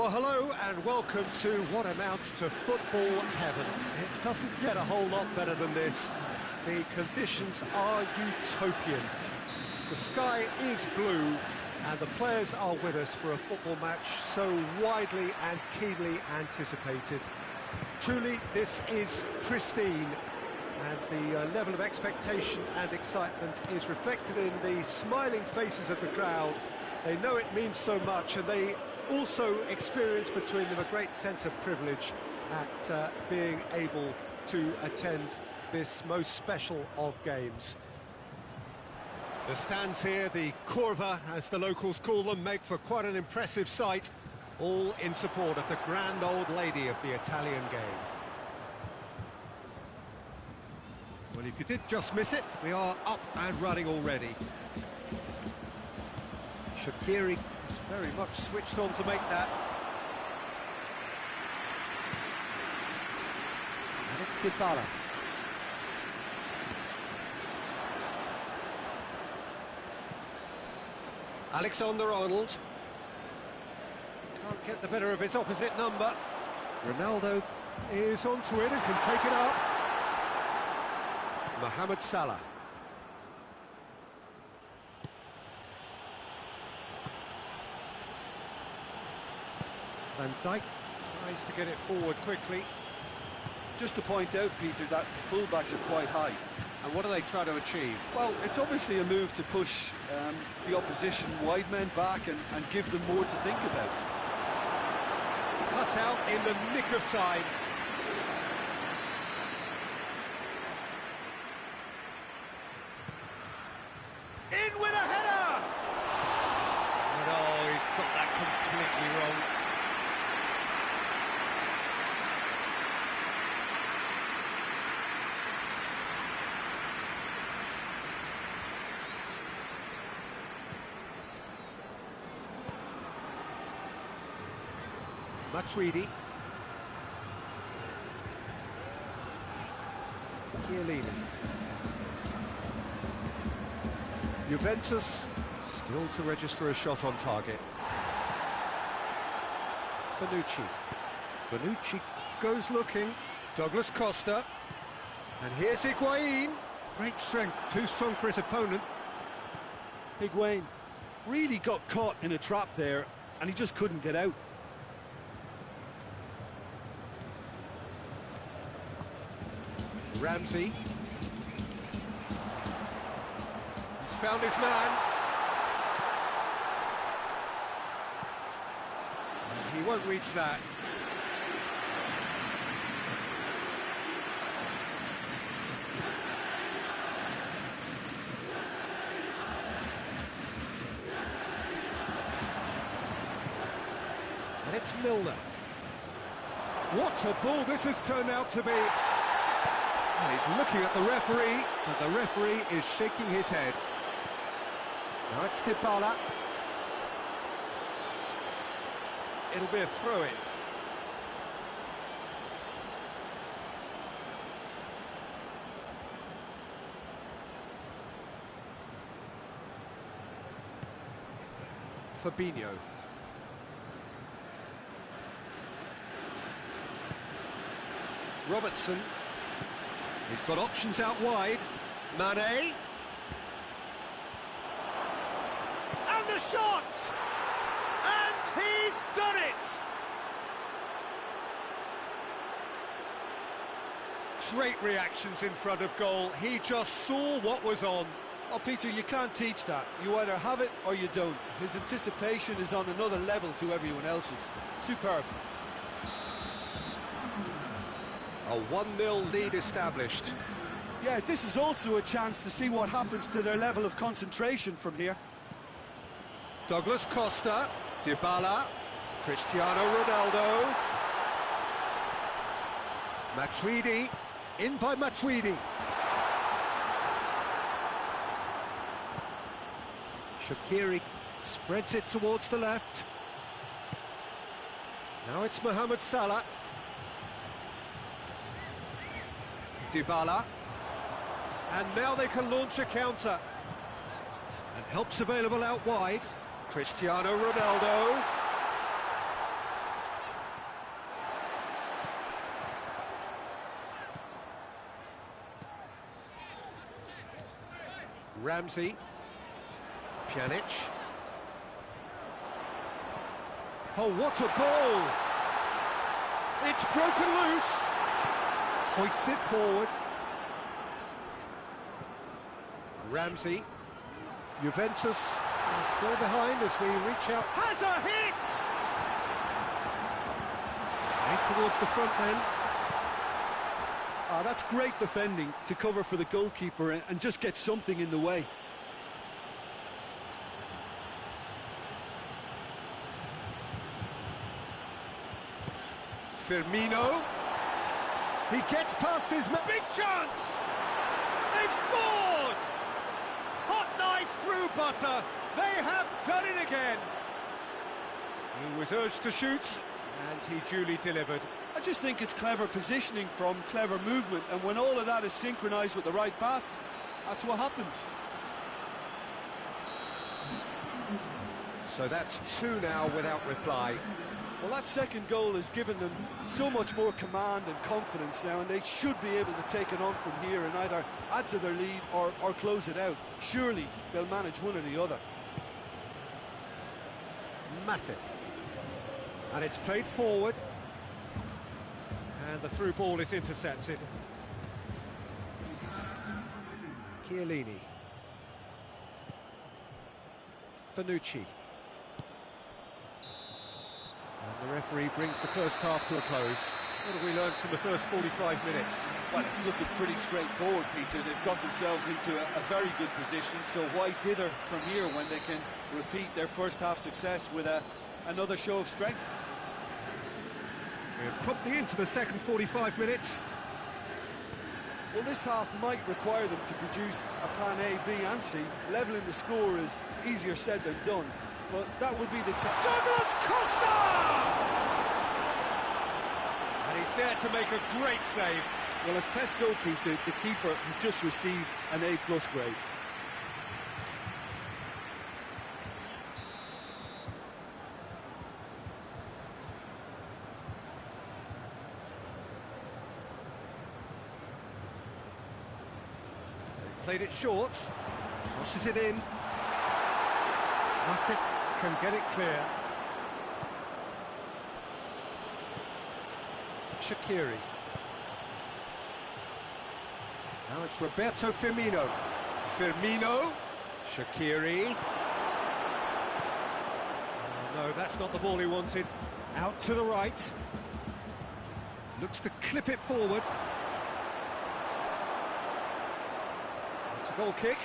Well, hello and welcome to what amounts to football heaven. It doesn't get a whole lot better than this. The conditions are utopian. The sky is blue and the players are with us for a football match so widely and keenly anticipated. Truly, this is pristine, and the level of expectation and excitement is reflected in the smiling faces of the crowd. They know it means so much, and they also experience between them a great sense of privilege at being able to attend this most special of games. The stands here, the curva as the locals call them, make for quite an impressive sight, all in support of the grand old lady of the Italian game. Well, if you did just miss it, we are up and running already. Shaqiri is very much switched on to make that. And it's Dybala. Alexander-Arnold. Can't get the better of his opposite number. Ronaldo is onto it and can take it up. Mohamed Salah. Van Dijk tries to get it forward quickly. Just to point out, Peter, that the fullbacks are quite high. And what do they try to achieve? Well, it's obviously a move to push the opposition wide men back and give them more to think about. Cut out in the nick of time. In with a header! And oh, he's got that completely wrong. Matuidi. Chiellini. Juventus still to register a shot on target. Bonucci. Bonucci goes looking. Douglas Costa. And here's Higuain. Great strength, too strong for his opponent. Higuain really got caught in a trap there, and he just couldn't get out. Ramsey. He's found his man. And he won't reach that. And it's Milner. What a ball this has turned out to be. And he's looking at the referee, but the referee is shaking his head. Now it's Dybala. It'll be a throw-in. Fabinho. Robertson. He's got options out wide. Mane. And the shot! And he's done it! Great reactions in front of goal. He just saw what was on. Oh, Peter, you can't teach that. You either have it or you don't. His anticipation is on another level to everyone else's. Superb. A 1-0 lead established. Yeah, this is also a chance to see what happens to their level of concentration from here. Douglas Costa, Dybala, Cristiano Ronaldo. Matuidi, in by Matuidi. Shaqiri spreads it towards the left. Now it's Mohamed Salah. Dybala. And now they can launch a counter. And help's available out wide. Cristiano Ronaldo. Ramsey. Pjanic. Oh, what a ball! It's broken loose. Hoists it forward. Ramsey. Juventus are still behind as we reach out. Has a hit! Right towards the front then. Ah, that's great defending to cover for the goalkeeper and just get something in the way. Firmino. He gets past his man. Big chance! They've scored! Hot knife through butter. They have done it again. He was urged to shoot, and he duly delivered. I just think it's clever positioning from clever movement, and when all of that is synchronised with the right pass, that's what happens. So that's 2 now without reply. Well, that second goal has given them so much more command and confidence now, and they should be able to take it on from here and either add to their lead or close it out. Surely they'll manage one or the other. Matip. And it's played forward. And the through ball is intercepted. Chiellini. Bonucci. And the referee brings the first half to a close. What have we learned from the first 45 minutes? Well, it's looking pretty straightforward, Peter. They've got themselves into a very good position, so why dither from here when they can repeat their first half success with another show of strength? We're promptly into the second 45 minutes. Well, this half might require them to produce a plan A, B and C. Levelling the score is easier said than done, but that would be the Douglas Costa! And he's there to make a great save. Well, as tests go, Peter, the keeper has just received an A+ grade. Played it short, tosses it in. Matip can get it clear. Shaqiri. Now it's Roberto Firmino. Firmino. Shaqiri. Oh, no, that's not the ball he wanted. Out to the right. Looks to clip it forward. It's a goal kick.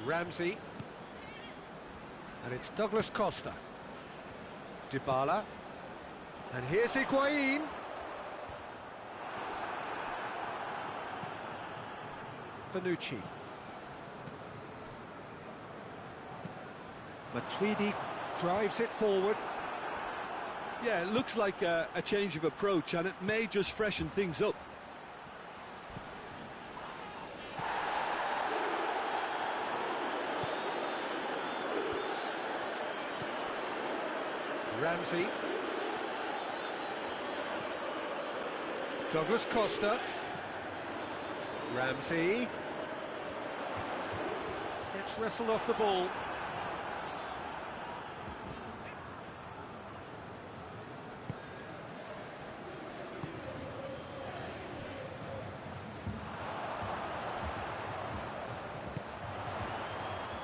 Ramsey. And it's Douglas Costa. Dybala. And here's Higuain. Bonucci. Matuidi drives it forward. Yeah, it looks like a change of approach, and it may just freshen things up. Ramsey. Douglas Costa. Ramsey. Gets wrestled off the ball.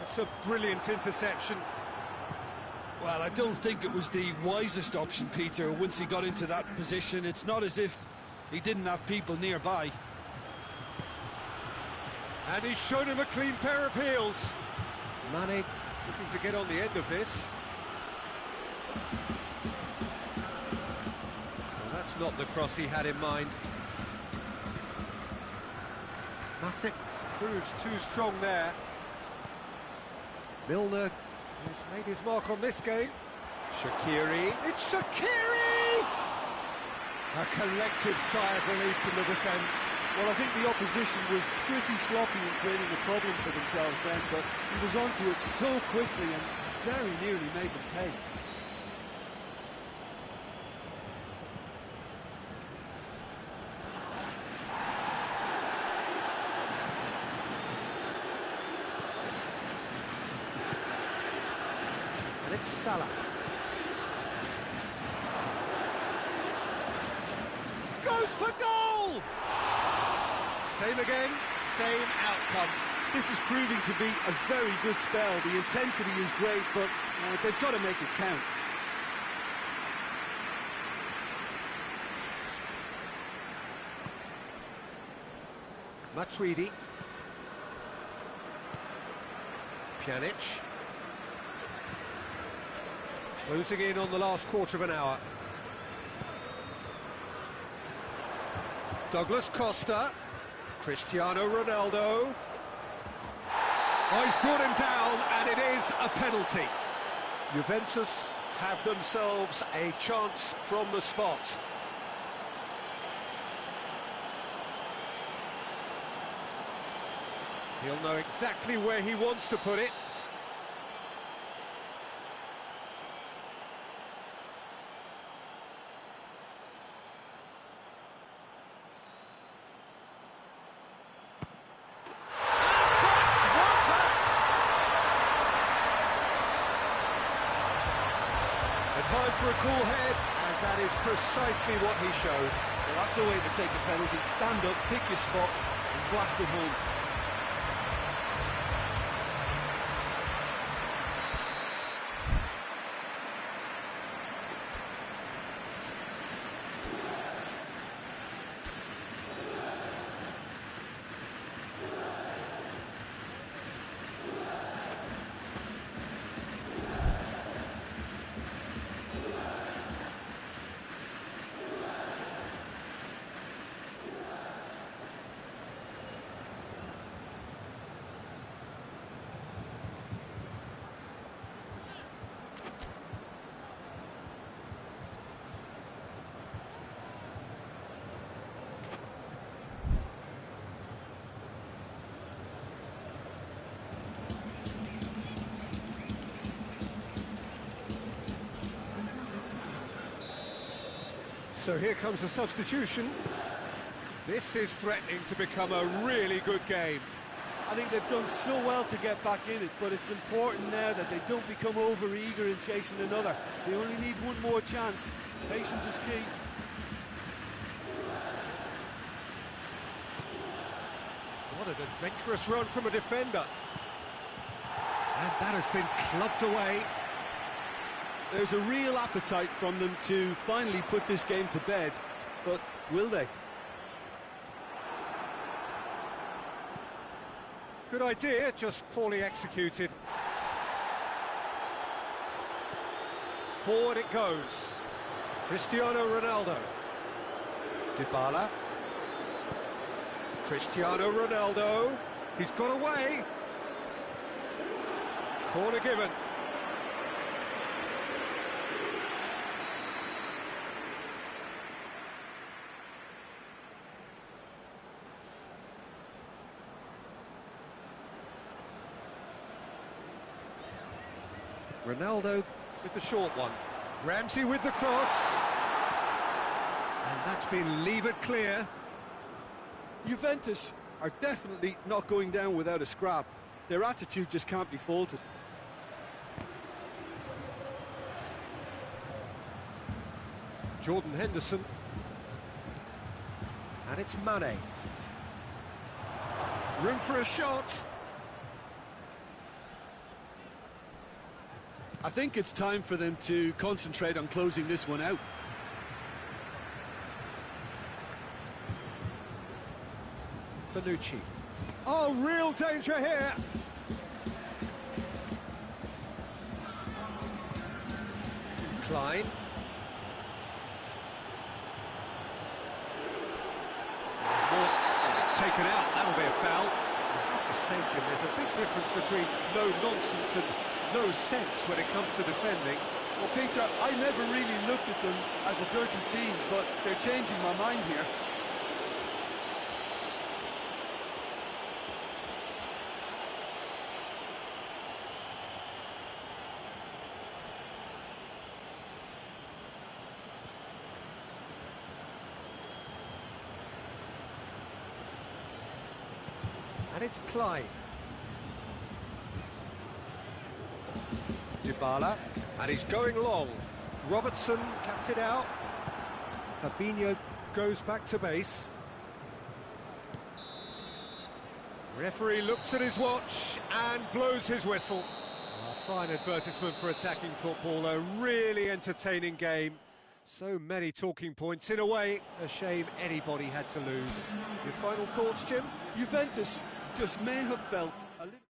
It's a brilliant interception. Well, I don't think it was the wisest option, Peter, once he got into that position. It's not as if he didn't have people nearby. And he's shown him a clean pair of heels. Mane looking to get on the end of this. Well, that's not the cross he had in mind. Matip proves too strong there. Milner, who's made his mark on this game. Shaqiri. It's Shaqiri! A collective sigh of relief from the defence. Well, I think the opposition was pretty sloppy in creating a problem for themselves then, but he was onto it so quickly and very nearly made them pay. And it's Salah. Goes for goal! Same again, same outcome. This is proving to be a very good spell. The intensity is great, but they've got to make it count. Matuidi. Pjanic. Closing in on the last quarter of an hour. Douglas Costa. Cristiano Ronaldo. Oh, he's brought him down, and it is a penalty. Juventus have themselves a chance from the spot. He'll know exactly where he wants to put it. Time for a cool head, and that is precisely what he showed. Well, that's the way to take a penalty. Stand up, pick your spot, and blast it home. So here comes the substitution. This is threatening to become a really good game. I think they've done so well to get back in it, but it's important now that they don't become over-eager in chasing another. They only need one more chance. Patience is key. What an adventurous run from a defender. And that has been clubbed away. There's a real appetite from them to finally put this game to bed, but will they? Good idea, just poorly executed. Forward it goes. Cristiano Ronaldo. Dybala. Cristiano Ronaldo. He's got away. Corner given. Ronaldo with the short one. Ramsey with the cross. And that's been levered clear. Juventus are definitely not going down without a scrap. Their attitude just can't be faulted. Jordan Henderson. And it's Mane. Room for a shot. I think it's time for them to concentrate on closing this one out. Bonucci. Oh, real danger here. Klein. It's taken out. That'll be a foul. I have to say, Jim, there's a big difference between no nonsense and no sense when it comes to defending. Well, Peter, I never really looked at them as a dirty team, but they're changing my mind here. And it's Klein. Dybala, and he's going long. Robertson cuts it out. Fabinho goes back to base. Referee looks at his watch and blows his whistle. A fine advertisement for attacking football, a really entertaining game. So many talking points. In a way, a shame anybody had to lose. Your final thoughts, Jim? Juventus just may have felt a little...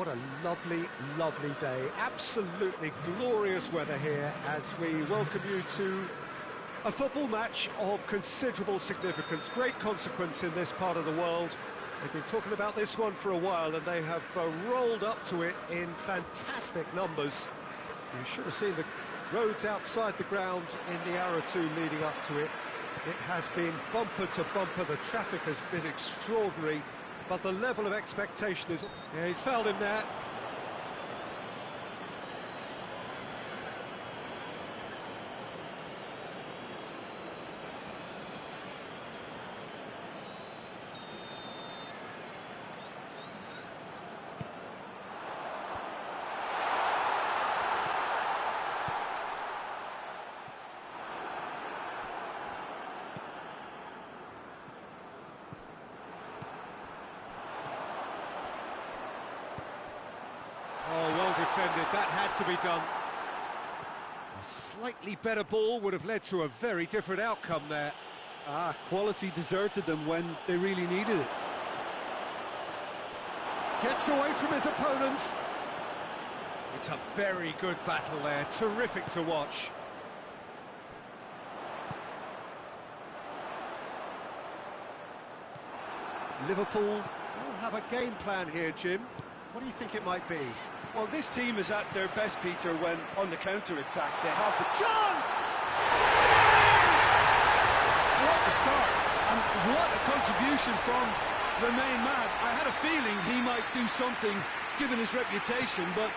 what a lovely, lovely day. Absolutely glorious weather here as we welcome you to a football match of considerable significance, great consequence in this part of the world. They've been talking about this one for a while and they have rolled up to it in fantastic numbers. You should have seen the roads outside the ground in the hour or two leading up to it. It has been bumper to bumper, the traffic has been extraordinary, but the level of expectation is... Yeah, he's fouled him there. Oh, well defended, that had to be done. A slightly better ball would have led to a very different outcome there. Quality deserted them when they really needed it. Gets away from his opponents. It's a very good battle there, terrific to watch. Liverpool will have a game plan here, Jim. What do you think it might be? Well, this team is at their best, Peter, when on the counter-attack they have the chance! What a start, and what a contribution from the main man. I had a feeling he might do something, given his reputation, but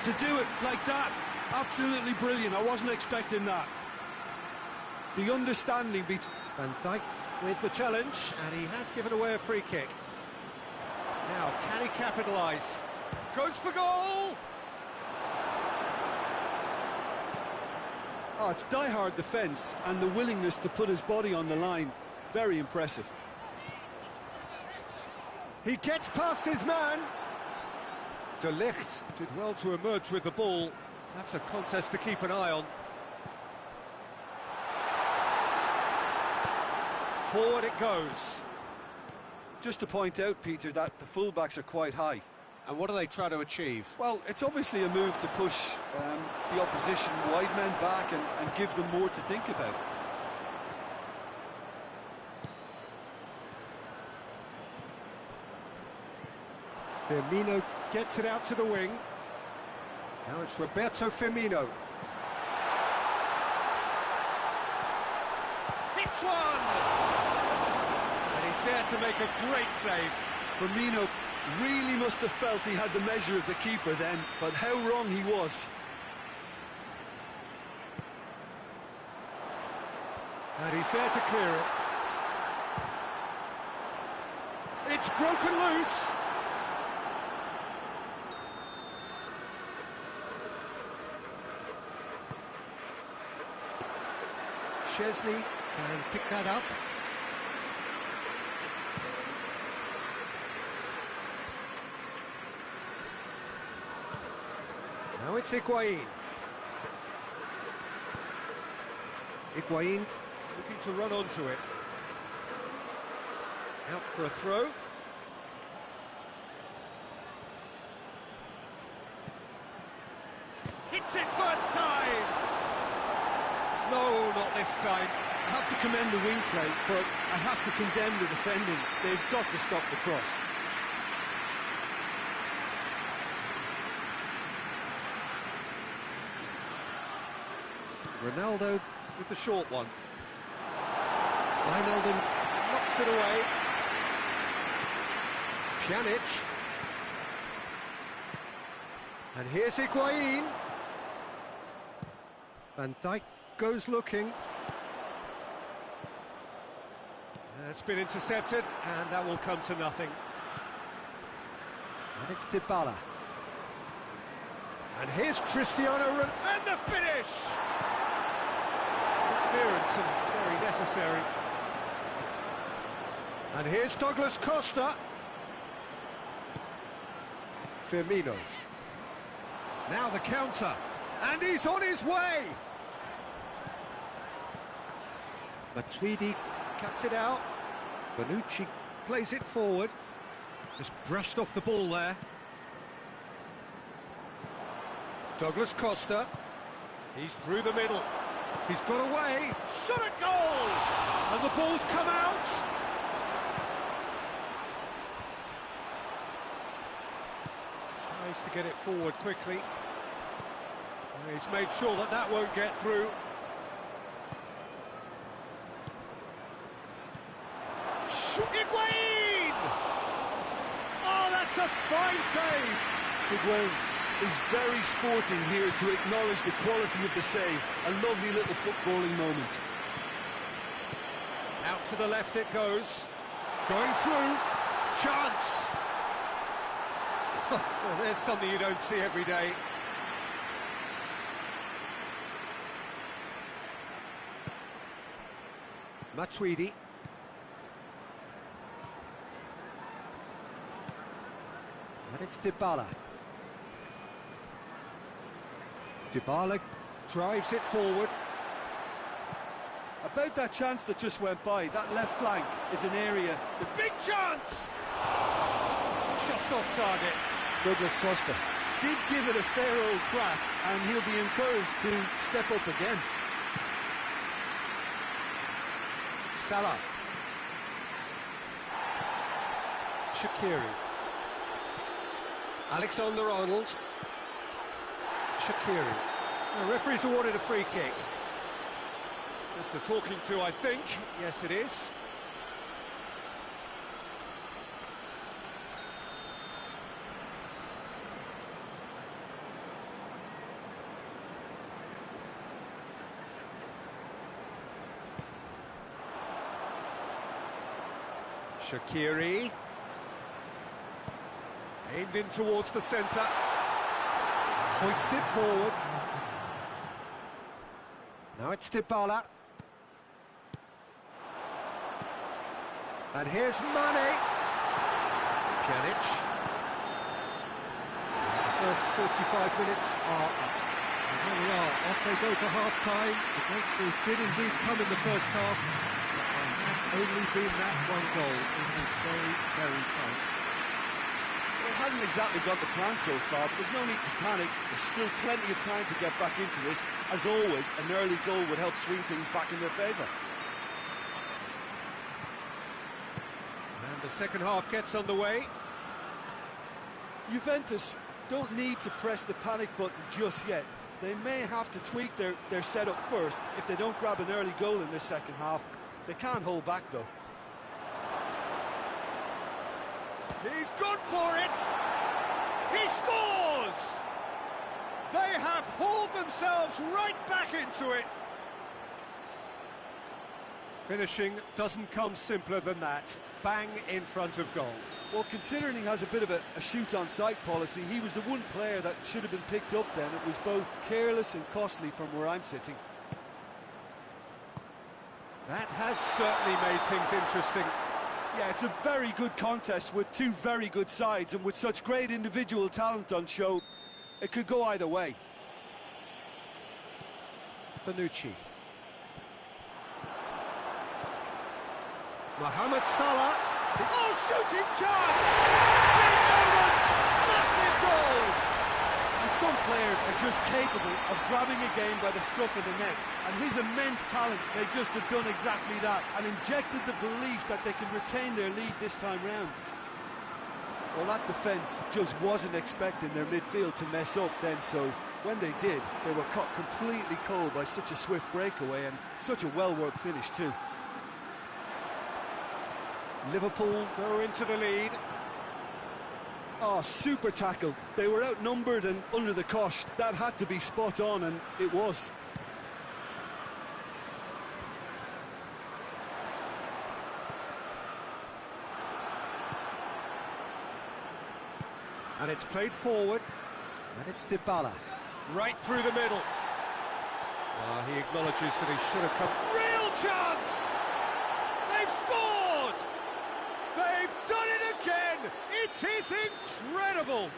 to do it like that, absolutely brilliant. I wasn't expecting that. The understanding between... Van Dijk with the challenge, and he has given away a free kick. Now, can he capitalise? Goes for goal! Oh, it's die-hard defence and the willingness to put his body on the line. Very impressive. He gets past his man. De Ligt did well to emerge with the ball. That's a contest to keep an eye on. Forward it goes. Just to point out, Peter, that the fullbacks are quite high. And what do they try to achieve? Well, it's obviously a move to push the opposition wide men back and give them more to think about. Firmino gets it out to the wing. Now it's Roberto Firmino. Hits one! And he's there to make a great save. Firmino really must have felt he had the measure of the keeper then, but how wrong he was. And he's there to clear it. It's broken loose. Chesney can pick that up. Now it's Higuain. Higuain looking to run onto it. Out for a throw. Hits it first time! No, not this time. I have to commend the wing play, but I have to condemn the defending. They've got to stop the cross. Ronaldo with the short one. Wijnaldum knocks it away. Pjanic. And here's Higuain. Van Dijk goes looking. It's been intercepted, and that will come to nothing. And it's Dybala. And here's Cristiano Ronaldo, and the finish! Clearance and very necessary. And here's Douglas Costa. Firmino. Now the counter, and he's on his way! Matuidi cuts it out. Bonucci plays it forward. Just brushed off the ball there. Douglas Costa. He's through the middle. He's got away. Shot at goal! And the ball's come out. Tries to get it forward quickly. He's made sure that that won't get through. Higuain! Oh, that's a fine save! Higuain is very sporting here to acknowledge the quality of the save. A lovely little footballing moment. Out to the left it goes. Going through. Chance! Well, there's something you don't see every day. Matuidi. And it's Dybala. Dybala drives it forward. About that chance that just went by, that left flank is an area... The big chance! Just off target. Douglas Costa did give it a fair old crack, and he'll be encouraged to step up again. Salah. Shaqiri. Alexander-Arnold. Shaqiri. The referee's awarded a free kick. Just a talking to, I think. Yes, it is. Shaqiri. Aimed in towards the centre. Hoists it forward. Now it's Dybala. And here's Mane. Pjanic. The first 45 minutes are up. And here we are, off they go for half-time. They did indeed come in the first half. There has only been that one goal. It is very, very tight. Well, it hasn't exactly got the plan so far, but there's no need to panic. There's still plenty of time to get back into this. As always, an early goal would help swing things back in their favour. And the second half gets underway. Juventus don't need to press the panic button just yet. They may have to tweak their setup first. If they don't grab an early goal in this second half, they can't hold back though. He's gone for it! He scores! They have hauled themselves right back into it. Finishing doesn't come simpler than that. Bang in front of goal. Well, considering he has a bit of a shoot-on-sight policy, he was the one player that should have been picked up then. It was both careless and costly from where I'm sitting. That has certainly made things interesting. Yeah, it's a very good contest with two very good sides, and with such great individual talent on show, it could go either way. Bonucci. Mohamed Salah. Oh, shooting chance! Big moment! Massive goal! And some players are just capable of grabbing a game by the scruff of the neck, and his immense talent may just have done exactly that and injected the belief that they can retain their lead this time round. Well, that defence just wasn't expecting their midfield to mess up then, so when they did, they were caught completely cold by such a swift breakaway and such a well-worked finish too. Liverpool go into the lead. Oh, super tackle. They were outnumbered and under the cosh. That had to be spot on, and it was. And it's played forward. And it's Dybala. Right through the middle. He acknowledges that he should have come. Real chance! They've scored! They've done it again! It is incredible!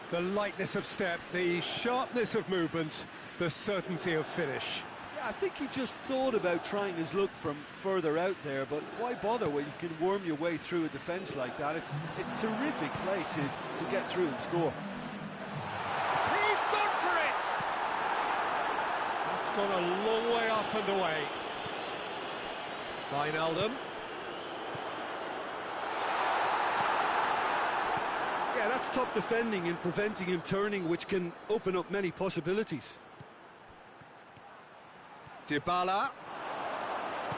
The lightness of step, the sharpness of movement, the certainty of finish. Yeah, I think he just thought about trying his luck from further out there, but why bother when you can worm your way through a defence like that? It's terrific play to get through and score. He's gone a long way up and away. Wijnaldum. Yeah, that's top defending and preventing him turning, which can open up many possibilities. Dybala.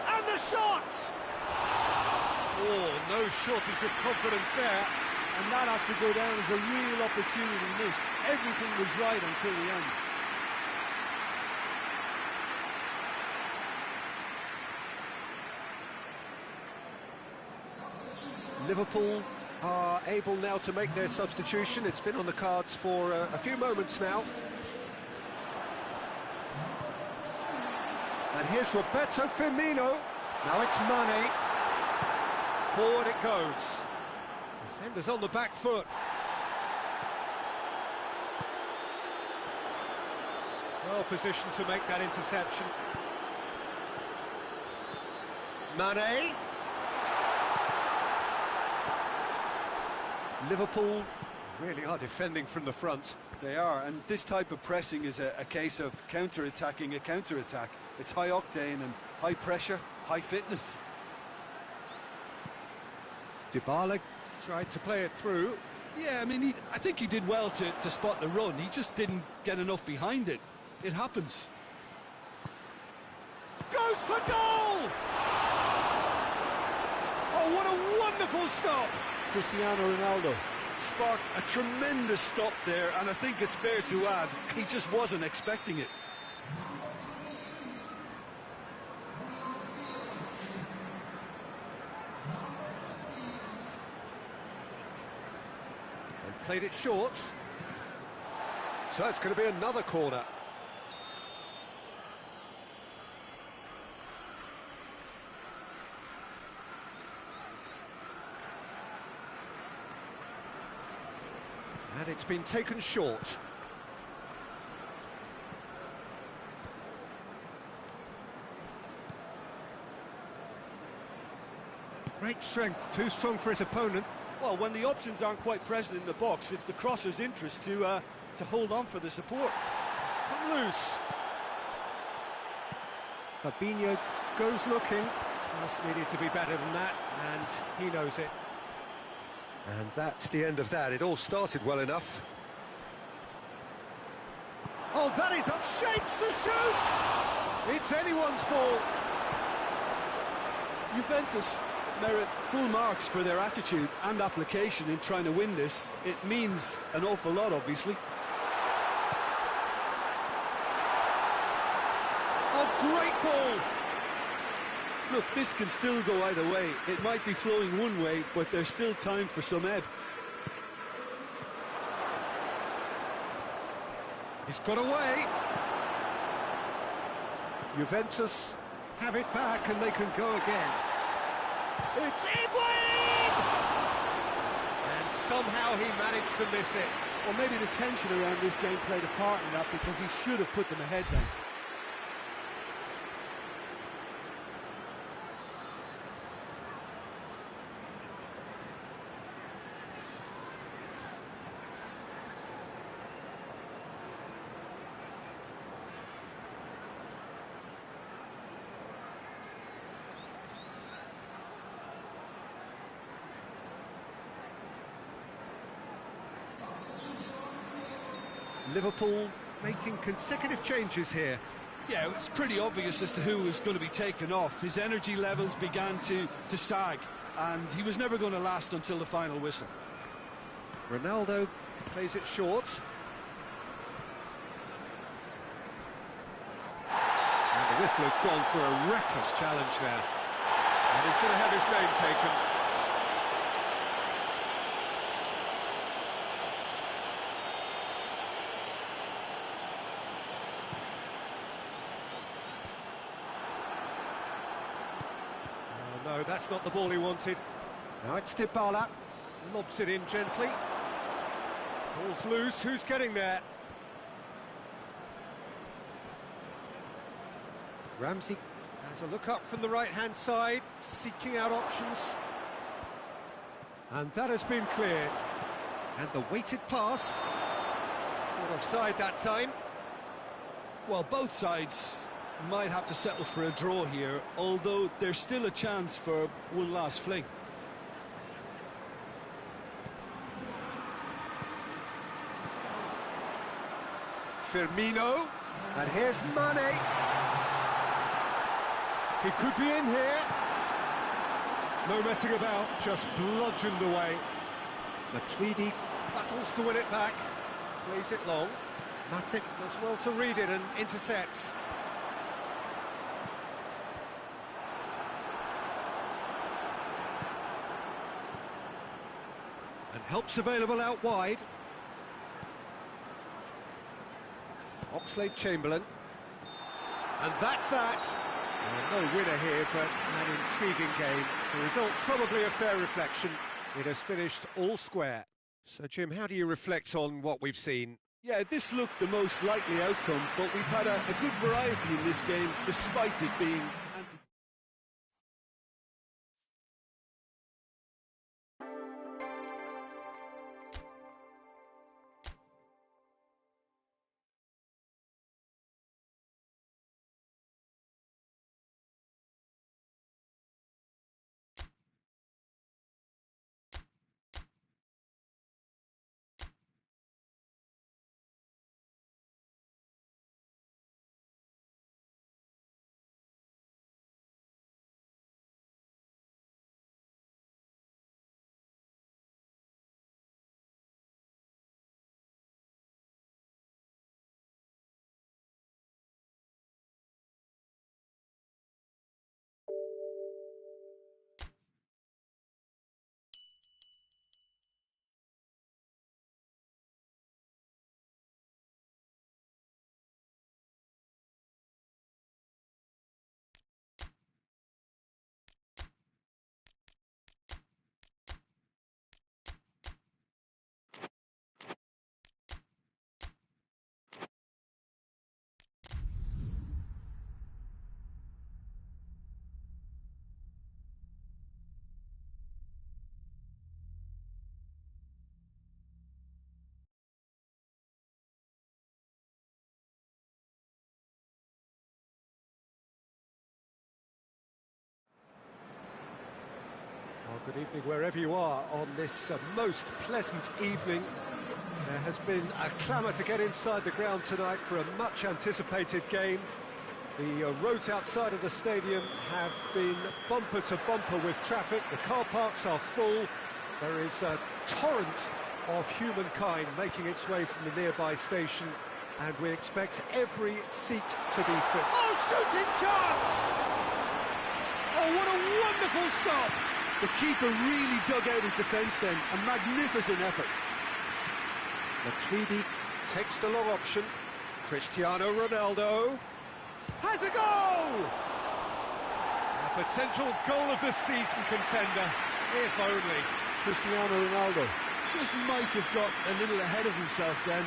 And the shot! Oh, no shortage of confidence there. And that has to go down as a real opportunity missed. Everything was right until the end. Liverpool are able now to make their substitution. It's been on the cards for a few moments now. And here's Roberto Firmino. Now it's Mane. Forward it goes. Defenders on the back foot. Well positioned to make that interception. Mane. Liverpool really are defending from the front. They are, and this type of pressing is a case of counter-attacking a counter-attack. It's high octane and high pressure, high fitness. Dybala tried to play it through. Yeah, I mean, I think he did well to spot the run. He just didn't get enough behind it. It happens. Goes for goal! Oh, what a wonderful stop! Cristiano Ronaldo sparked a tremendous stop there, and I think it's fair to add, he just wasn't expecting it. They've played it short. So it's going to be another corner. And it's been taken short. Great strength, too strong for his opponent. Well, when the options aren't quite present in the box, it's the crosser's interest to hold on for the support. It's come loose. Fabinho goes looking. Pass needed to be better than that, and he knows it. And that's the end of that. It all started well enough. Oh, that is up shapes to shoot! It's anyone's ball. Juventus merit full marks for their attitude and application in trying to win this. It means an awful lot, obviously. Oh, great ball! Look, this can still go either way. It might be flowing one way, but there's still time for some ebb. He's got away. Juventus have it back and they can go again. It's Higuain! And somehow he managed to miss it. Well, maybe the tension around this game played a part in that, because he should have put them ahead then. Liverpool making consecutive changes here. Yeah, it's pretty obvious as to who was going to be taken off. His energy levels began to sag, and he was never going to last until the final whistle. Ronaldo plays it short. And the whistle has gone for a reckless challenge there. And he's going to have his name taken. No, that's not the ball he wanted. Now it's Dybala. Lobs it in gently. Ball's loose. Who's getting there? Ramsey has a look up from the right-hand side, seeking out options. And that has been cleared. And the weighted pass. Not offside that time. Well, both sides might have to settle for a draw here, although there's still a chance for one last fling. Firmino, and here's Mane. He could be in here. No messing about, just bludgeoned away. The Tweedy battles to win it back, plays it long. Matic does well to read it and intercepts. And help's available out wide. Oxlade-Chamberlain. And that's that. No winner here, but an intriguing game. The result probably a fair reflection. It has finished all square. So, Jim, how do you reflect on what we've seen? Yeah, this looked the most likely outcome, but we've had a good variety in this game, despite it being anti. Well, good evening wherever you are on this most pleasant evening. There has been a clamour to get inside the ground tonight for a much-anticipated game. The roads outside of the stadium have been bumper to bumper with traffic. The car parks are full. There is a torrent of humankind making its way from the nearby station, and we expect every seat to be filled. Oh, shooting chance! Oh, what a wonderful stop! The keeper really dug out his defence then. A magnificent effort. The Tweedy takes the long option. Cristiano Ronaldo has a goal! A potential goal of the season contender, if only. Cristiano Ronaldo just might have got a little ahead of himself then.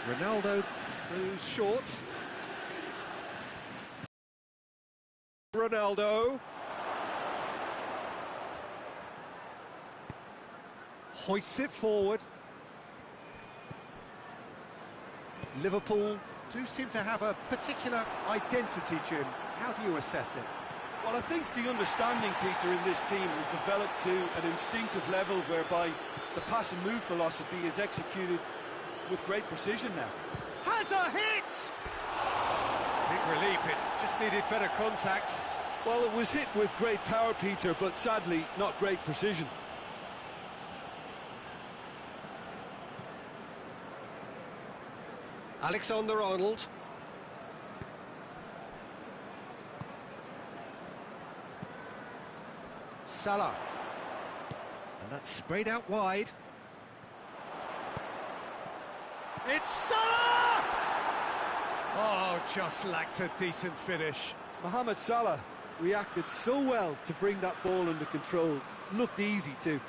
Ronaldo goes short. Ronaldo hoists it forward. Liverpool do seem to have a particular identity, Jim. How do you assess it? Well, I think the understanding, Peter, in this team has developed to an instinctive level whereby the pass and move philosophy is executed with great precision now. Has a hit! Big relief, it just needed better contact. Well, it was hit with great power, Peter, but sadly not great precision. Alexander-Arnold. Salah. And that's sprayed out wide. It's Salah! Oh, just lacked a decent finish. Mohamed Salah reacted so well to bring that ball under control. Looked easy too.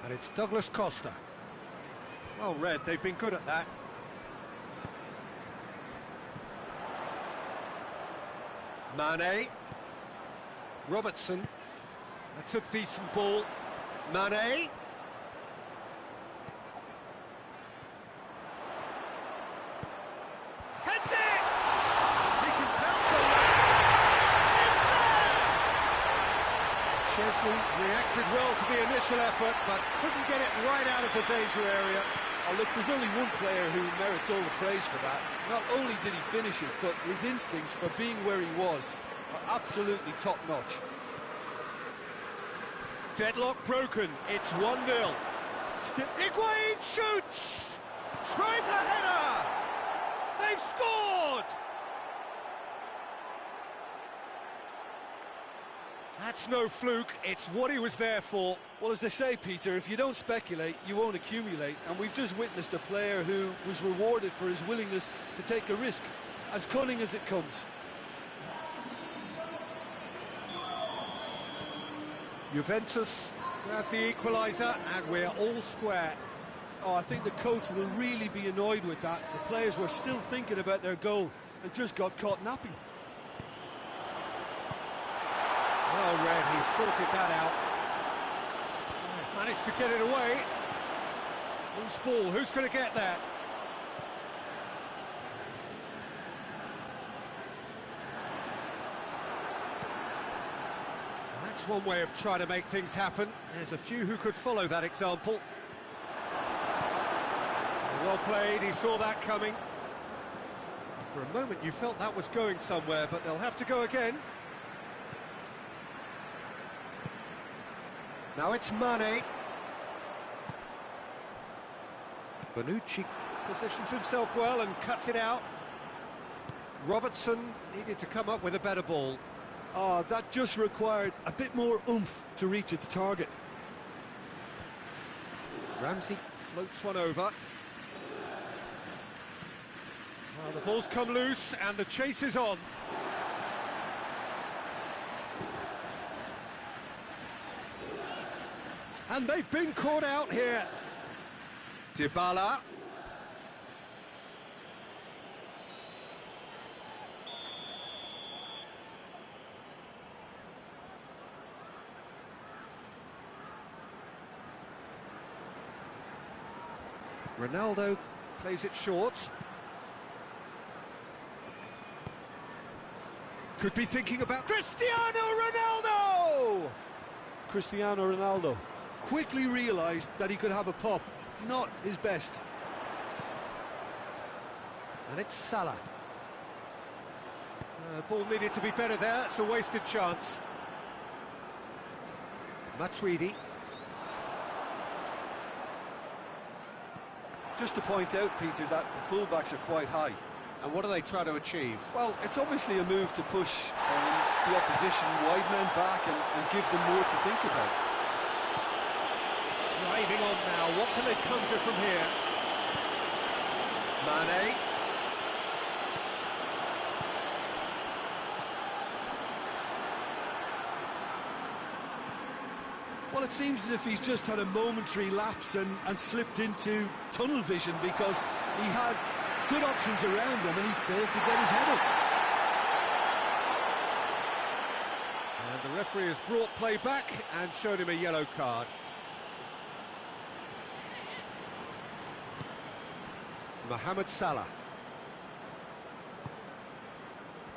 And it's Douglas Costa. Well read, they've been good at that. Mane. Robertson. That's a decent ball. Mane. Heads it! He can pounce on that. It's there! Chesney reacted well to the initial effort, but couldn't get it right out of the danger area. Oh, look, there's only one player who merits all the praise for that. Not only did he finish it, but his instincts for being where he was are absolutely top-notch. Deadlock broken, it's 1-0. Higuain shoots! Tries a header! They've scored! That's no fluke, it's what he was there for. Well, as they say, Peter, if you don't speculate, you won't accumulate. And we've just witnessed a player who was rewarded for his willingness to take a risk, as cunning as it comes. Juventus grab the equaliser, and we're all square. Oh, I think the coach will really be annoyed with that. The players were still thinking about their goal and just got caught napping. Well read, he sorted that out. Managed to get it away. Loose ball, who's going to get that? That's one way of trying to make things happen. There's a few who could follow that example. Well played, he saw that coming. For a moment you felt that was going somewhere, but they'll have to go again. Now it's Mane. Bonucci positions himself well and cuts it out. Robertson needed to come up with a better ball. Oh, that just required a bit more oomph to reach its target. Ramsey floats one over. Well, the ball's come loose and the chase is on. And they've been caught out here. Dybala. Ronaldo plays it short. Could be thinking about Cristiano Ronaldo! Cristiano Ronaldo quickly realised that he could have a pop. Not his best. And it's Salah. Ball needed to be better there, it's a wasted chance. Matuidi. Just to point out, Peter, that the fullbacks are quite high. And what do they try to achieve? Well, it's obviously a move to push the opposition wide men back and give them more to think about. Driving on now, what can they conjure from here? Mane. Well, it seems as if he's just had a momentary lapse and slipped into tunnel vision, because he had good options around him and he failed to get his head up. And the referee has brought play back and showed him a yellow card. Mohamed Salah.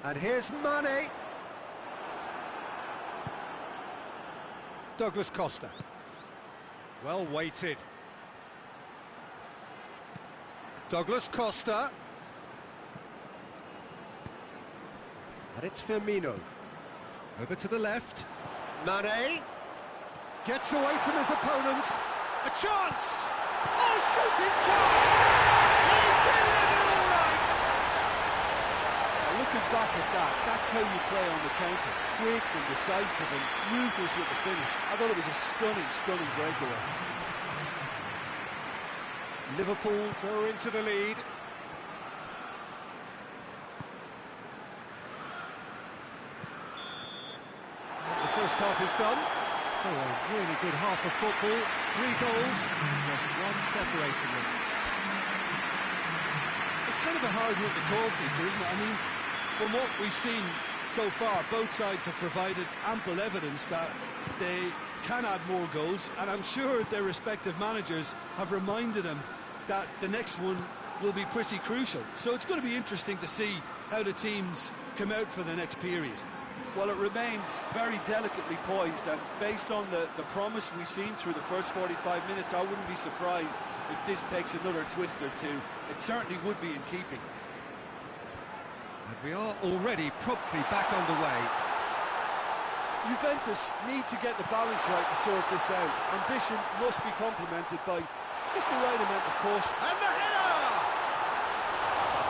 And here's Mane. Douglas Costa. Well weighted. Douglas Costa. And it's Firmino. Over to the left. Mane. Gets away from his opponents. A chance! Oh, shooting chance! He's getting it all right! Now, looking back at that, that's how you play on the counter. Quick and decisive and ruthless with the finish. I thought it was a stunning, stunning breakaway. Liverpool go into the lead. And the first half is done. So a really good half of football. 3 goals, just one separating them. It's kind of a hard one to call, Peter, isn't it? I mean, from what we've seen so far, both sides have provided ample evidence that they can add more goals, and I'm sure their respective managers have reminded them that the next one will be pretty crucial. So it's going to be interesting to see how the teams come out for the next period. Well, it remains very delicately poised, and based on the promise we've seen through the first 45 minutes, I wouldn't be surprised if this takes another twist or two. It certainly would be in keeping. And we are already promptly back underway. Juventus need to get the balance right to sort this out. Ambition must be complemented by just the right amount of caution. And the header!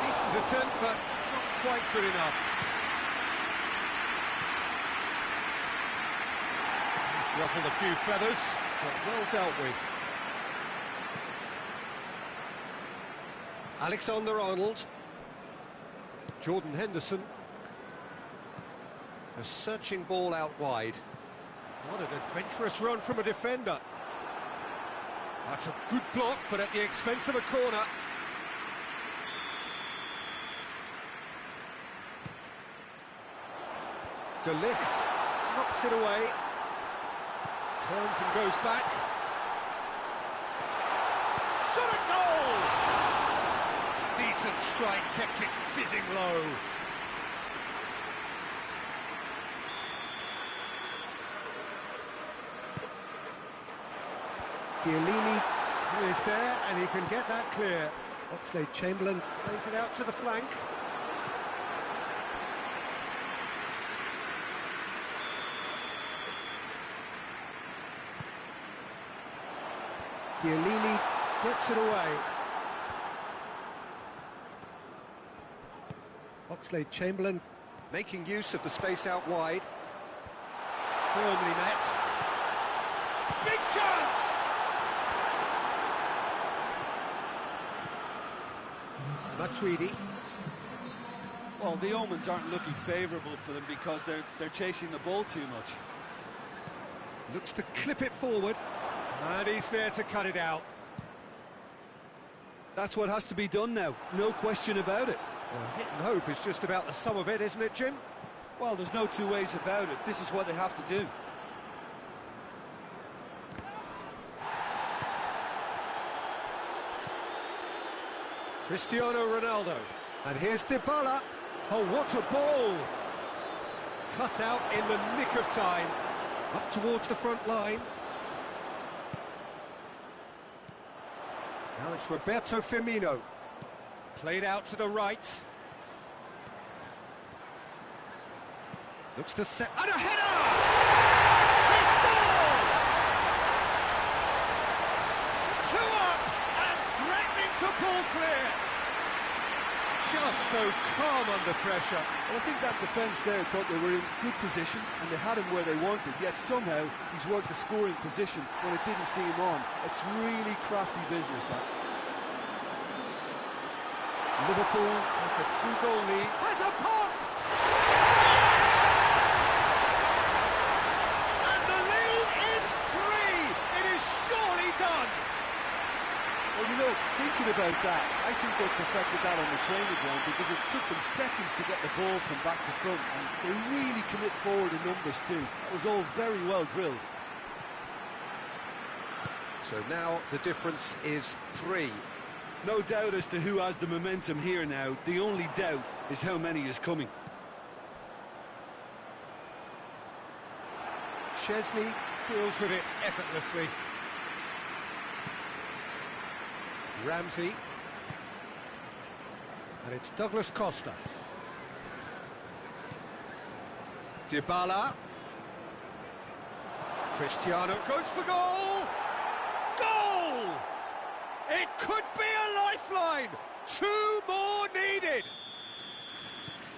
Decent attempt, but not quite good enough. He's ruffled a few feathers, but well dealt with. Alexander-Arnold. Jordan Henderson. A searching ball out wide. What an adventurous run from a defender. That's a good block, but at the expense of a corner. De Ligt knocks it away. Turns and goes back. Shot a goal! Decent strike, kept it fizzing low. Chiellini is there, and he can get that clear. Oxlade-Chamberlain plays it out to the flank. Chiellini gets it away. Oxlade-Chamberlain making use of the space out wide. Firmly met. Big chance! Matuidi. Well, the omens aren't looking favourable for them because they're chasing the ball too much. Looks to clip it forward, and he's there to cut it out. That's what has to be done now, no question about it. Well, hit and hope is just about the sum of it, isn't it, Jim? Well, there's no two ways about it. This is what they have to do. Cristiano Ronaldo. And here's Dybala. Oh, what a ball! Cut out in the nick of time. Up towards the front line. Now it's Roberto Firmino. Played out to the right. Looks to set... And a header! He scores! 2 up and threatening to pull clear. Just so calm under pressure. Well, I think that defence there thought they were in good position and they had him where they wanted, yet somehow he's worked the scoring position when it didn't see him on. It's really crafty business, that. Liverpool take a 2-goal lead. Has a pop! Yes! And the lead is 3! It is surely done! Well, you know, thinking about that, I think they perfected that on the training ground because it took them seconds to get the ball from back to front, and they really commit forward in numbers too. That was all very well drilled. So now the difference is 3. No doubt as to who has the momentum here now. The only doubt is how many is coming. Szczesny deals with it effortlessly. Ramsey. And it's Douglas Costa. Dybala. Cristiano goes for goal! Goal! It could be a lifeline! 2 more needed!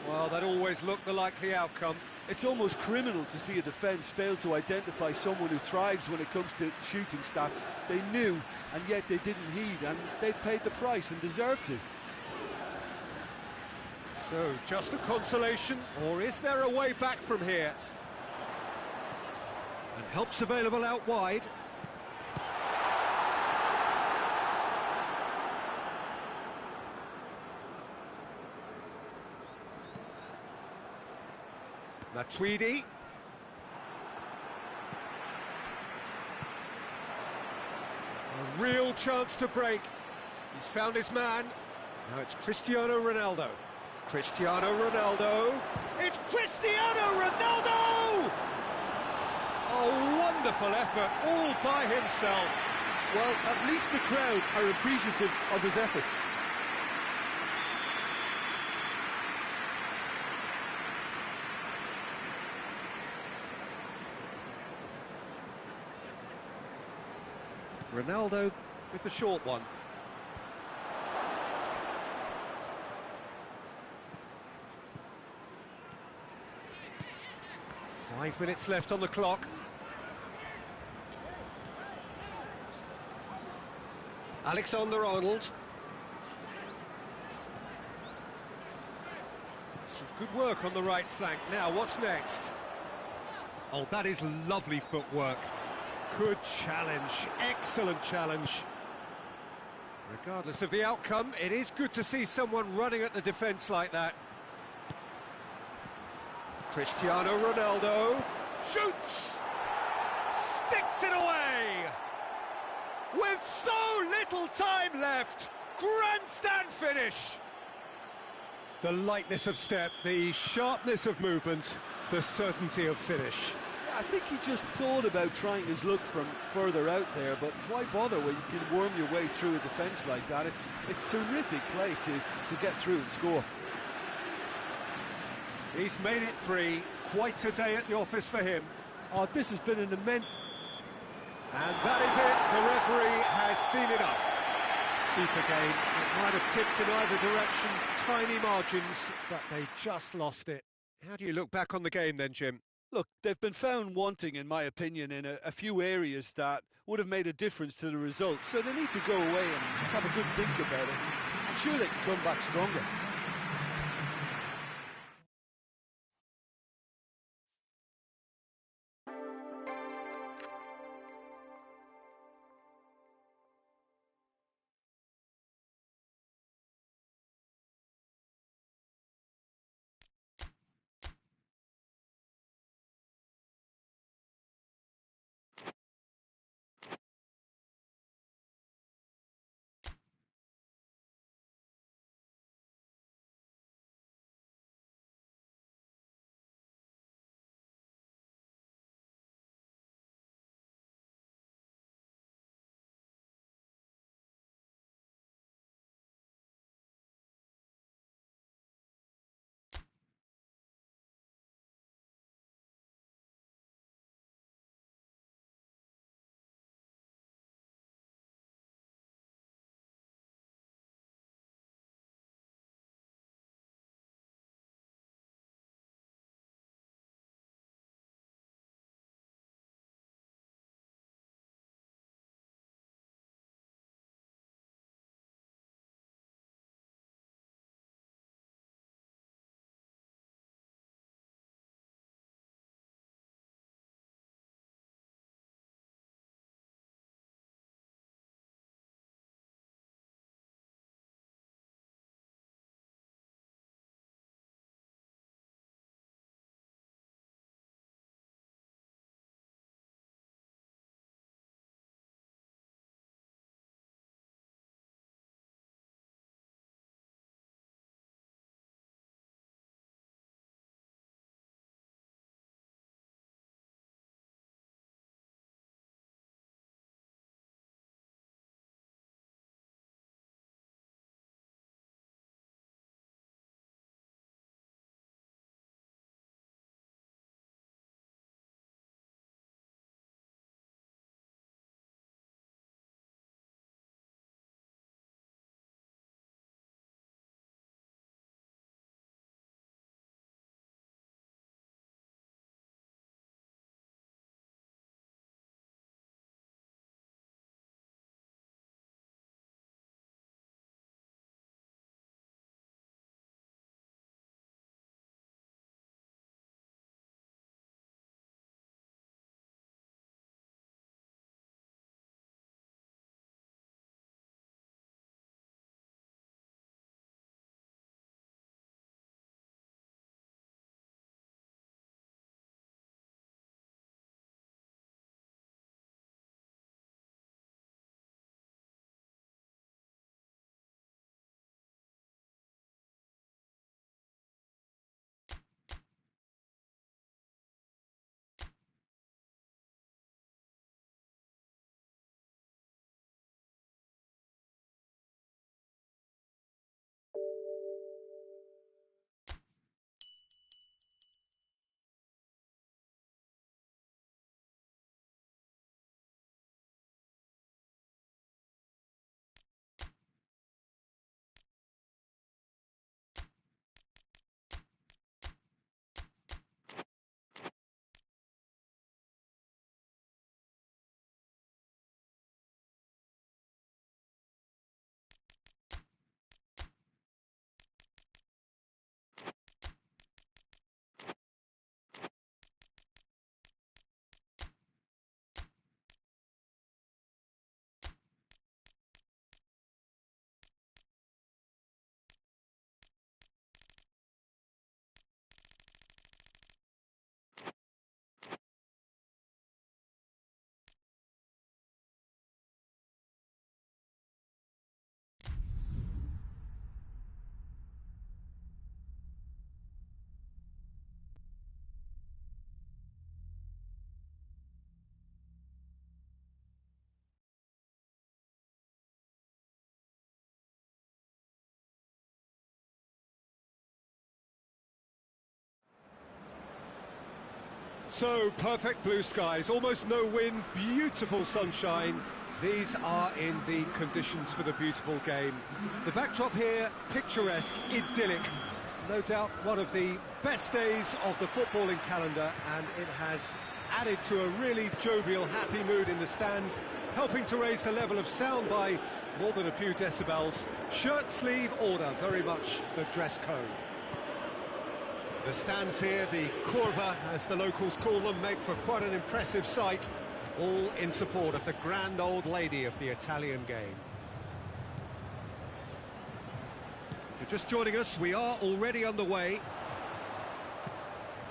Well, that always looked the likely outcome. It's almost criminal to see a defence fail to identify someone who thrives when it comes to shooting stats. They knew, and yet they didn't heed, and they've paid the price and deserve to. So, just a consolation, or is there a way back from here? And help's available out wide. Matuidi. A real chance to break. He's found his man. Now it's Cristiano Ronaldo. Cristiano Ronaldo. It's Cristiano Ronaldo! A wonderful effort, all by himself. Well, at least the crowd are appreciative of his efforts. Ronaldo with the short one. Five minutes left on the clock. Alexander-Arnold. Some good work on the right flank. Now, what's next? Oh, that is lovely footwork. Good challenge, excellent challenge. Regardless of the outcome, it is good to see someone running at the defence like that. Cristiano Ronaldo shoots! Sticks it away! With so little time left, grandstand finish! The lightness of step, the sharpness of movement, the certainty of finish. I think he just thought about trying his luck from further out there, but why bother when you can worm your way through a defence like that? It's terrific play to get through and score. He's made it three. Quite a day at the office for him. Oh, this has been an immense... And that is it. The referee has seen enough. Super game. It might have tipped in either direction. Tiny margins, but they just lost it. How do you look back on the game then, Jim? Look, they've been found wanting, in my opinion, in a few areas that would have made a difference to the result. So they need to go away and just have a good think about it. I'm sure they can come back stronger. So, perfect blue skies, almost no wind, beautiful sunshine. These are indeed conditions for the beautiful game. The backdrop here, picturesque, idyllic. No doubt one of the best days of the footballing calendar, and it has added to a really jovial, happy mood in the stands, helping to raise the level of sound by more than a few decibels. Shirt sleeve order, very much the dress code. The stands here, the curva, as the locals call them, make for quite an impressive sight, all in support of the grand old lady of the Italian game. If you're just joining us, we are already underway.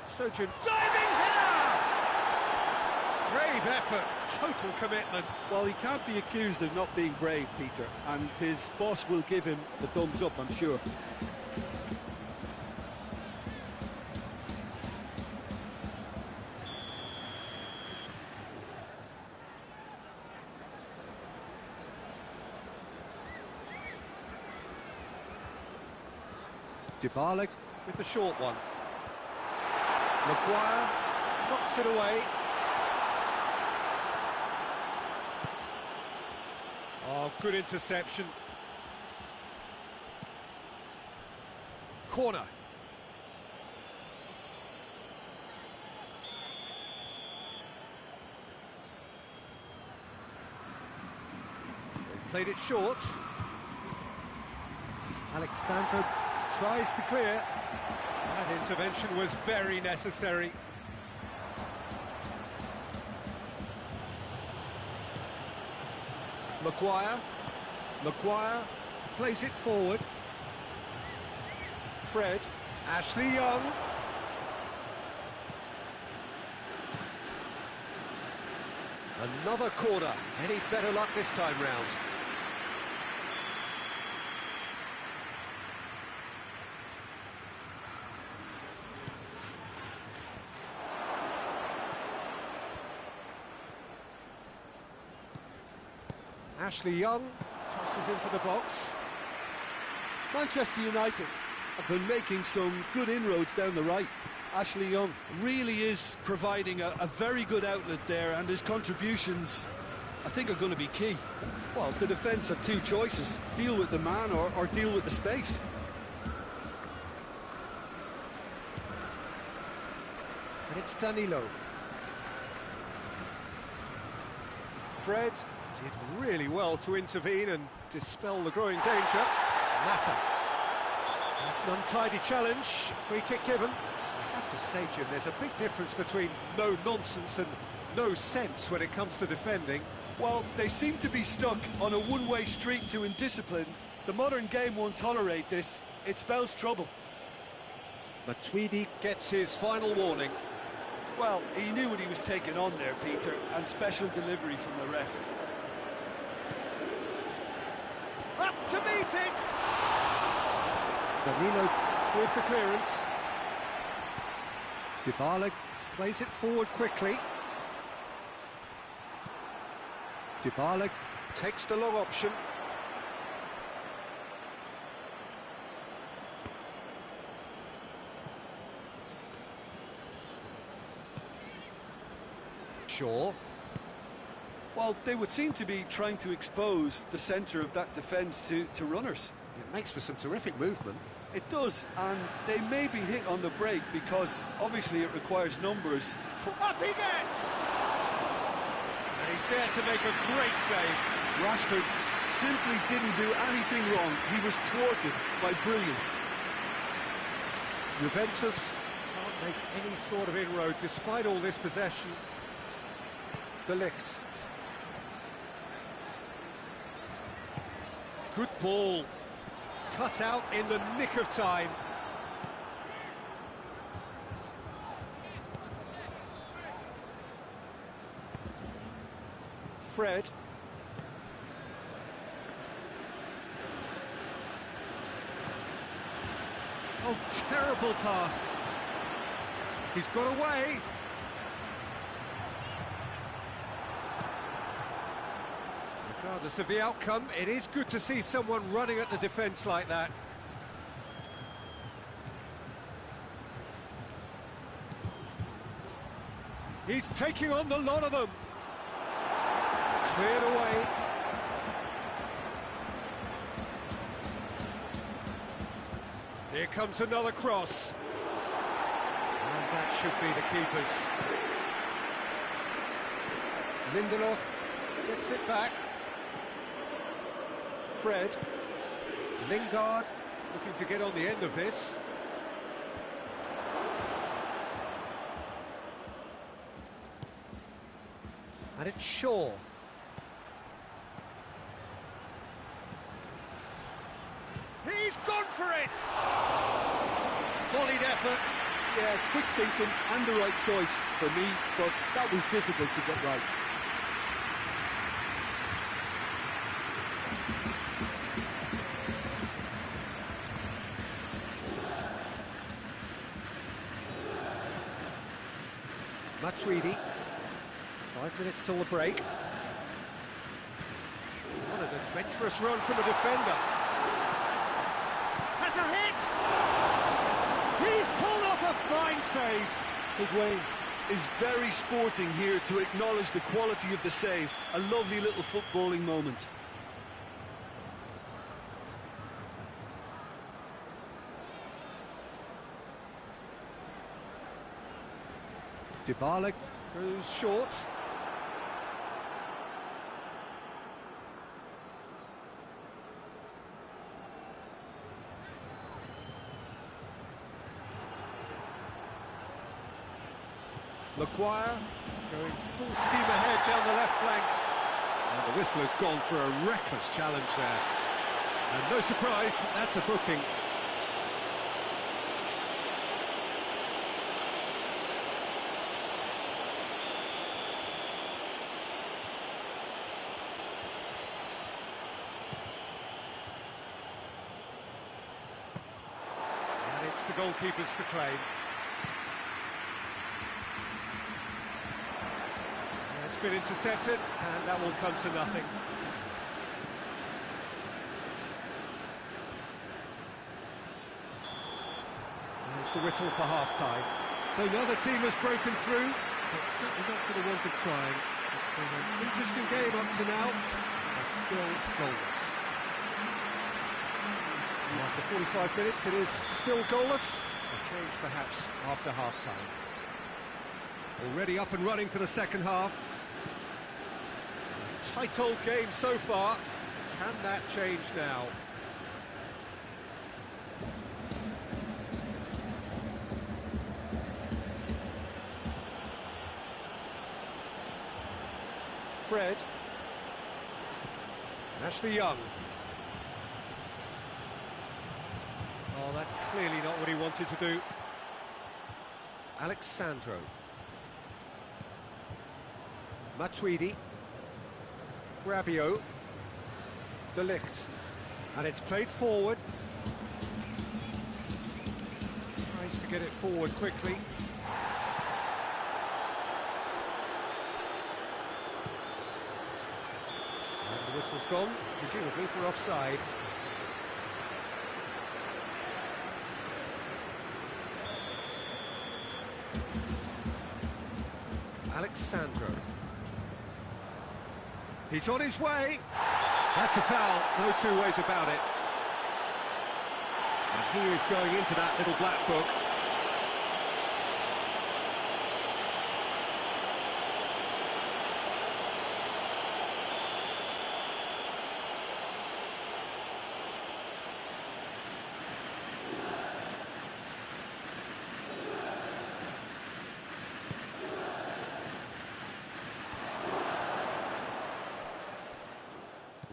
Sojin, diving header! Brave effort, total commitment. Well, he can't be accused of not being brave, Peter, and his boss will give him the thumbs up, I'm sure. Dybala with the short one. Maguire knocks it away. Oh, good interception. Corner. They've played it short. Alexandro tries to clear. That intervention was very necessary. Maguire plays it forward. Fred, Ashley Young. Another corner. Any better luck this time round? Ashley Young tosses into the box. Manchester United have been making some good inroads down the right. Ashley Young really is providing a very good outlet there, and his contributions, I think, are going to be key. Well, the defence have two choices: deal with the man or deal with the space. And it's Danilo. Fred did really well to intervene and dispel the growing danger. Mata. That's an untidy challenge. Free kick given. I have to say, Jim, there's a big difference between no nonsense and no sense when it comes to defending. Well, they seem to be stuck on a one-way street to indiscipline. The modern game won't tolerate this. It spells trouble. Matuidi gets his final warning. Well, he knew what he was taking on there, Peter, and special delivery from the ref. Up to meet it! Danilo with the clearance. Dybala plays it forward quickly. Dybala takes the long option. Shaw. Well, they would seem to be trying to expose the centre of that defence to runners. It makes for some terrific movement. It does, and they may be hit on the break because obviously it requires numbers. Up he gets! And he's there to make a great save. Rashford simply didn't do anything wrong. He was thwarted by brilliance. Juventus can't make any sort of inroad despite all this possession. De Ligt. Good ball. Cut out in the nick of time. Fred. Oh, terrible pass. He's got away. Regardless of the outcome, it is good to see someone running at the defence like that. He's taking on the lot of them. Cleared away. Here comes another cross. And that should be the keeper's. Lindelof gets it back. Fred. Lingard looking to get on the end of this. And it's Shaw. He's gone for it! Volleyed effort. Yeah, quick thinking and the right choice for me, but that was difficult to get right. Matuidi. 5 minutes till the break. What an adventurous run from a defender. Has a hit! He's pulled off a fine save. Higuain is very sporting here to acknowledge the quality of the save. A lovely little footballing moment. Dybala goes short. Maguire going full steam ahead down the left flank. And the whistle has gone for a reckless challenge there. And no surprise, that's a booking. And it's the goalkeepers to claim. It's been intercepted, and that will come to nothing. There's the whistle for half-time. So another team has broken through, but certainly not for the want of trying. It's been an interesting game up to now, but still goalless. And after 45 minutes, it is still goalless. A change perhaps after half-time. Already up and running for the second half. Tight old game so far. Can that change now? Fred. Ashley Young. Oh, that's clearly not what he wanted to do. Alexandro. Matuidi. Rabiot, De Ligt, and it's played forward. Tries to get it forward quickly. And the whistle's gone, presumably for offside. Alexandro. He's on his way. That's a foul, no two ways about it. And he is going into that little black book.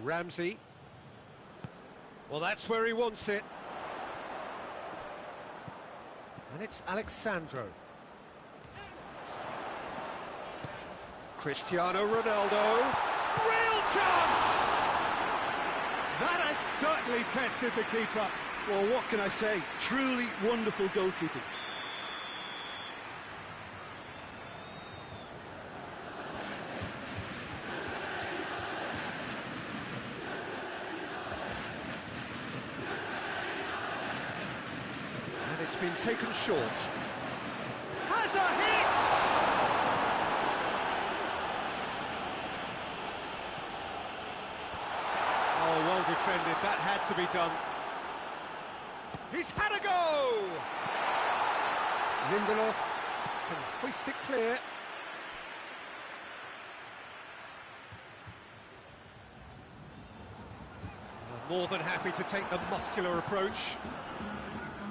Ramsey. Well, that's where he wants it. And it's Alexandro. Cristiano Ronaldo. Real chance! That has certainly tested the keeper. Well, what can I say? Truly wonderful goalkeeping. It's been taken short. Has a hit! defended, that had to be done. He's had a go! Lindelof can hoist it clear. More than happy to take the muscular approach.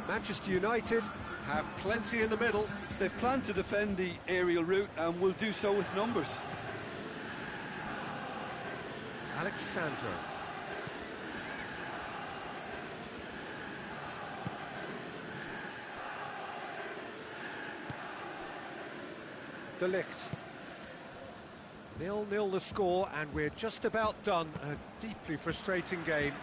Manchester United have plenty in the middle. They've planned to defend the aerial route and will do so with numbers. Alexandro. De Ligt. 0-0 the score, and we're just about done. A deeply frustrating game.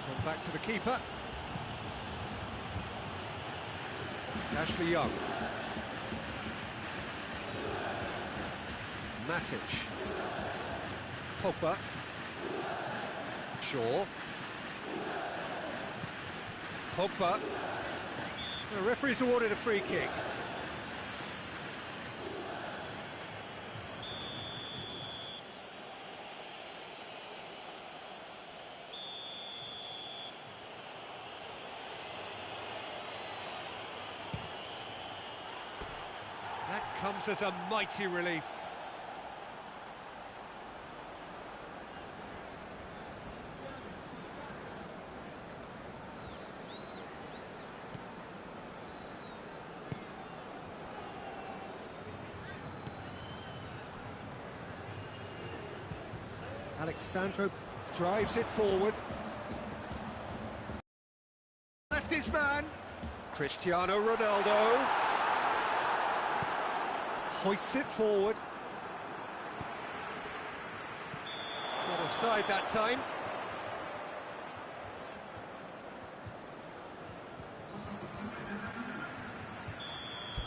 Come back to the keeper. Ashley Young. Matic. Pogba. Shaw. Pogba. The referee's awarded a free kick. That comes as a mighty relief. Alexandro drives it forward. Left his man. Cristiano Ronaldo hoists it forward. Not offside that time.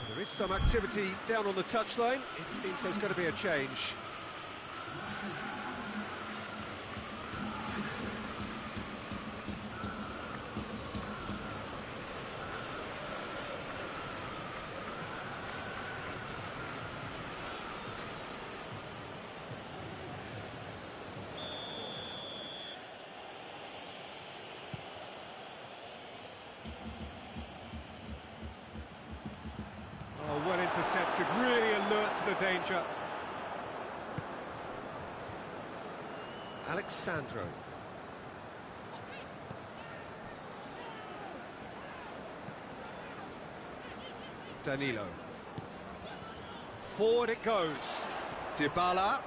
There is some activity down on the touchline. It seems there's going to be a change. Oh, well intercepted, really alert to the danger. Alexandro. Danilo. Forward it goes. Dybala.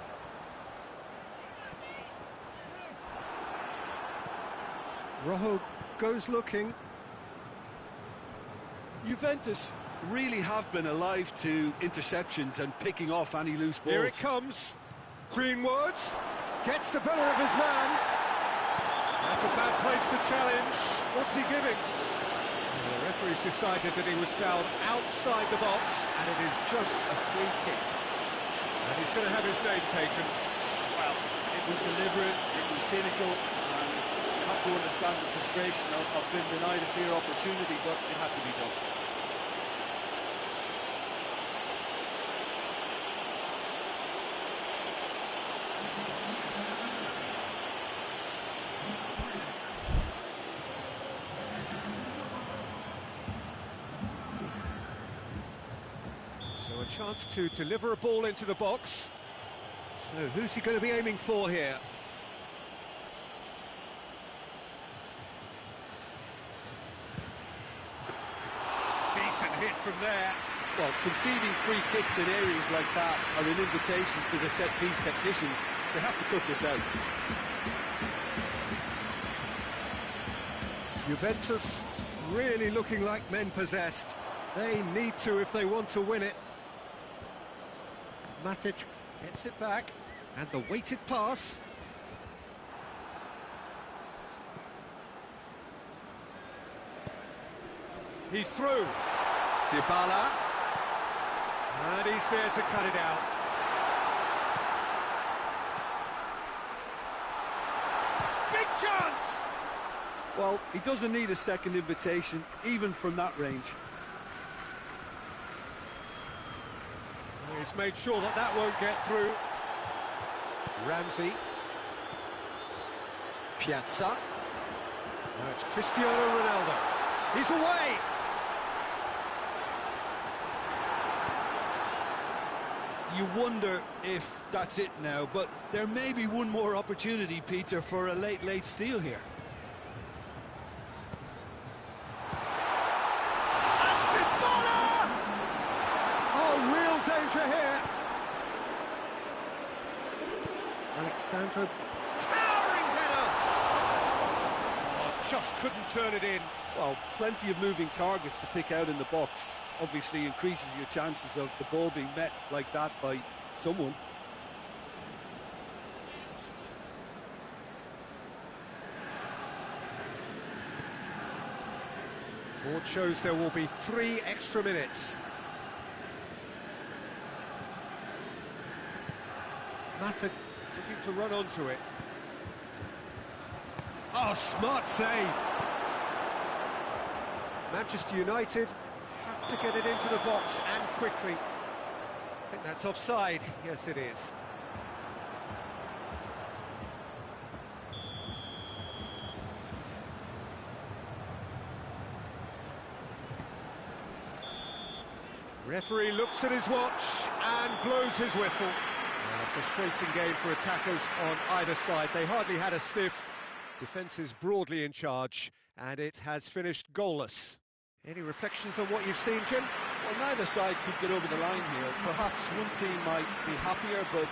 Rojo goes looking. Juventus really have been alive to interceptions and picking off any loose balls. Here it comes. Greenwood gets the better of his man. That's a bad place to challenge. What's he giving? Well, the referee's decided that he was fouled outside the box, and it is just a free kick. And he's going to have his name taken. Well, it was deliberate, it was cynical, and you have to understand the frustration of being denied a clear opportunity, but it had to be done. So a chance to deliver a ball into the box. So who's he going to be aiming for here? Decent hit from there. Well, conceding free kicks in areas like that are an invitation to the set-piece technicians. They have to cut this out. Juventus really looking like men possessed. They need to if they want to win it. Matic gets it back, and the weighted pass. He's through. Dybala. And he's there to cut it out. Big chance! Well, he doesn't need a second invitation, even from that range. He's made sure that that won't get through. Ramsey. Piazza. Now it's Cristiano Ronaldo. He's away! You wonder if that's it now, but there may be one more opportunity, Peter, for a late steal here. Danger here. Alexandro, towering header. Oh, just couldn't turn it in. Well, plenty of moving targets to pick out in the box. Obviously increases your chances of the ball being met like that by someone. Board shows there will be 3 extra minutes. Mata looking to run onto it. Oh, smart save. Manchester United have to get it into the box and quickly. I think that's offside. Yes, it is. Referee looks at his watch and blows his whistle. A frustrating game for attackers on either side. They hardly had a sniff. Defence is broadly in charge, and it has finished goalless. Any reflections on what you've seen, Jim? Well, neither side could get over the line here. Perhaps one team might be happier, but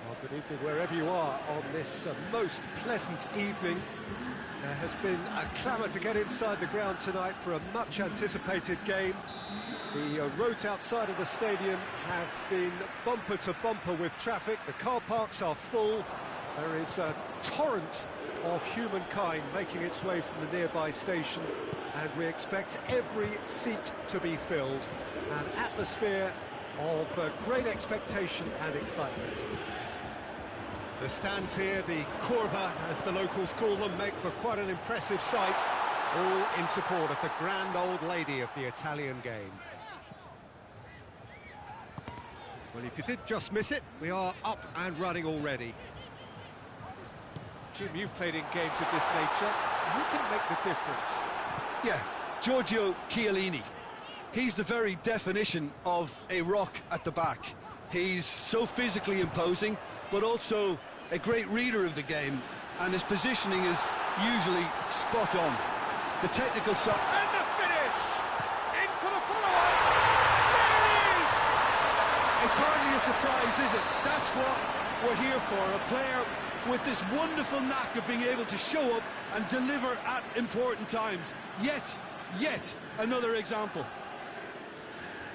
Well, good evening wherever you are on this most pleasant evening. There has been a clamour to get inside the ground tonight for a much anticipated game. The roads outside of the stadium have been bumper to bumper with traffic. The car parks are full. There is a torrent of humankind making its way from the nearby station, and we expect every seat to be filled. An atmosphere of great expectation and excitement. The stands here, the curva as the locals call them, make for quite an impressive sight, all in support of the grand old lady of the Italian game. Well, if you did just miss it, we are up and running already. Jim, you've played in games of this nature. Who can make the difference? Yeah, Giorgio Chiellini. He's the very definition of a rock at the back. He's so physically imposing, but also a great reader of the game, and his positioning is usually spot on. The technical side... And the finish! In for the follow-up! There he is! It's hardly a surprise, is it? That's what we're here for, a player with this wonderful knack of being able to show up and deliver at important times. Yet another example.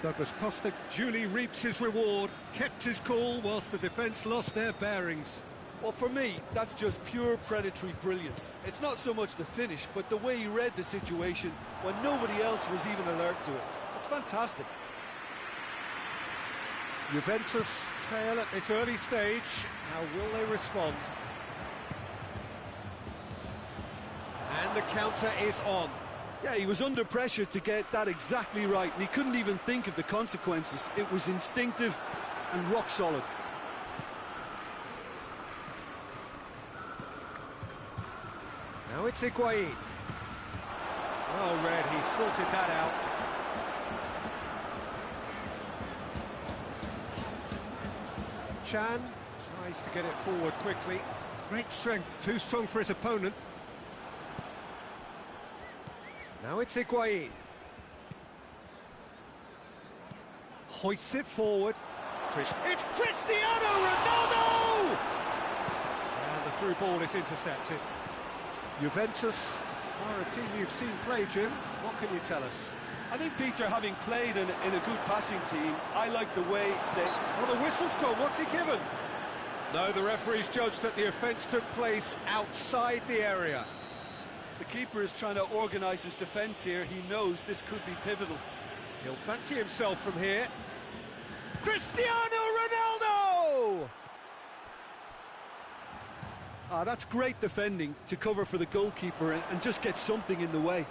Douglas Costa duly reaped his reward, kept his cool whilst the defence lost their bearings. Well, for me, that's just pure predatory brilliance. It's not so much the finish, but the way he read the situation when nobody else was even alert to it. It's fantastic. Juventus trail at this early stage. How will they respond? And the counter is on. Yeah, he was under pressure to get that exactly right, and he couldn't even think of the consequences. It was instinctive and rock solid. Now it's Higuain. Well read, he sorted that out. Chan tries to get it forward quickly. Great strength, too strong for his opponent. Now it's Higuain. Hoists it forward. It's Cristiano Ronaldo! And the through ball is intercepted. Juventus are a team you've seen play, Jim. What can you tell us? I think, Peter, having played in a good passing team, I like the way they... Well, the whistle's gone. What's he given? No, the referee's judged that the offence took place outside the area. The keeper is trying to organise his defence here. He knows this could be pivotal. He'll fancy himself from here. Cristiano Ronaldo! That's great defending to cover for the goalkeeper and just get something in the way.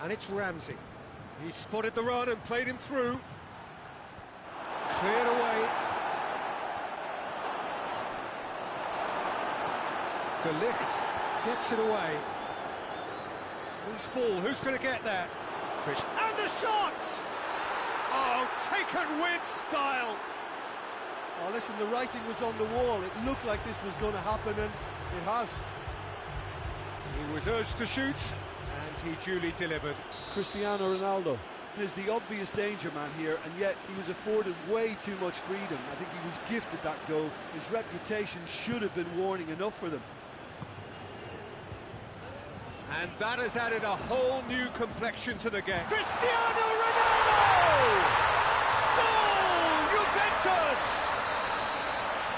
And it's Ramsey. He spotted the run and played him through. Cleared away. De Ligt gets it away. Loose ball, who's going to get that? And the shot! Oh, taken with style! Oh, listen, the writing was on the wall. It looked like this was going to happen, and it has. He was urged to shoot, and he duly delivered. Cristiano Ronaldo is the obvious danger man here, and yet he was afforded way too much freedom. I think he was gifted that goal. His reputation should have been warning enough for them. And that has added a whole new complexion to the game. Cristiano Ronaldo! Goal! Juventus!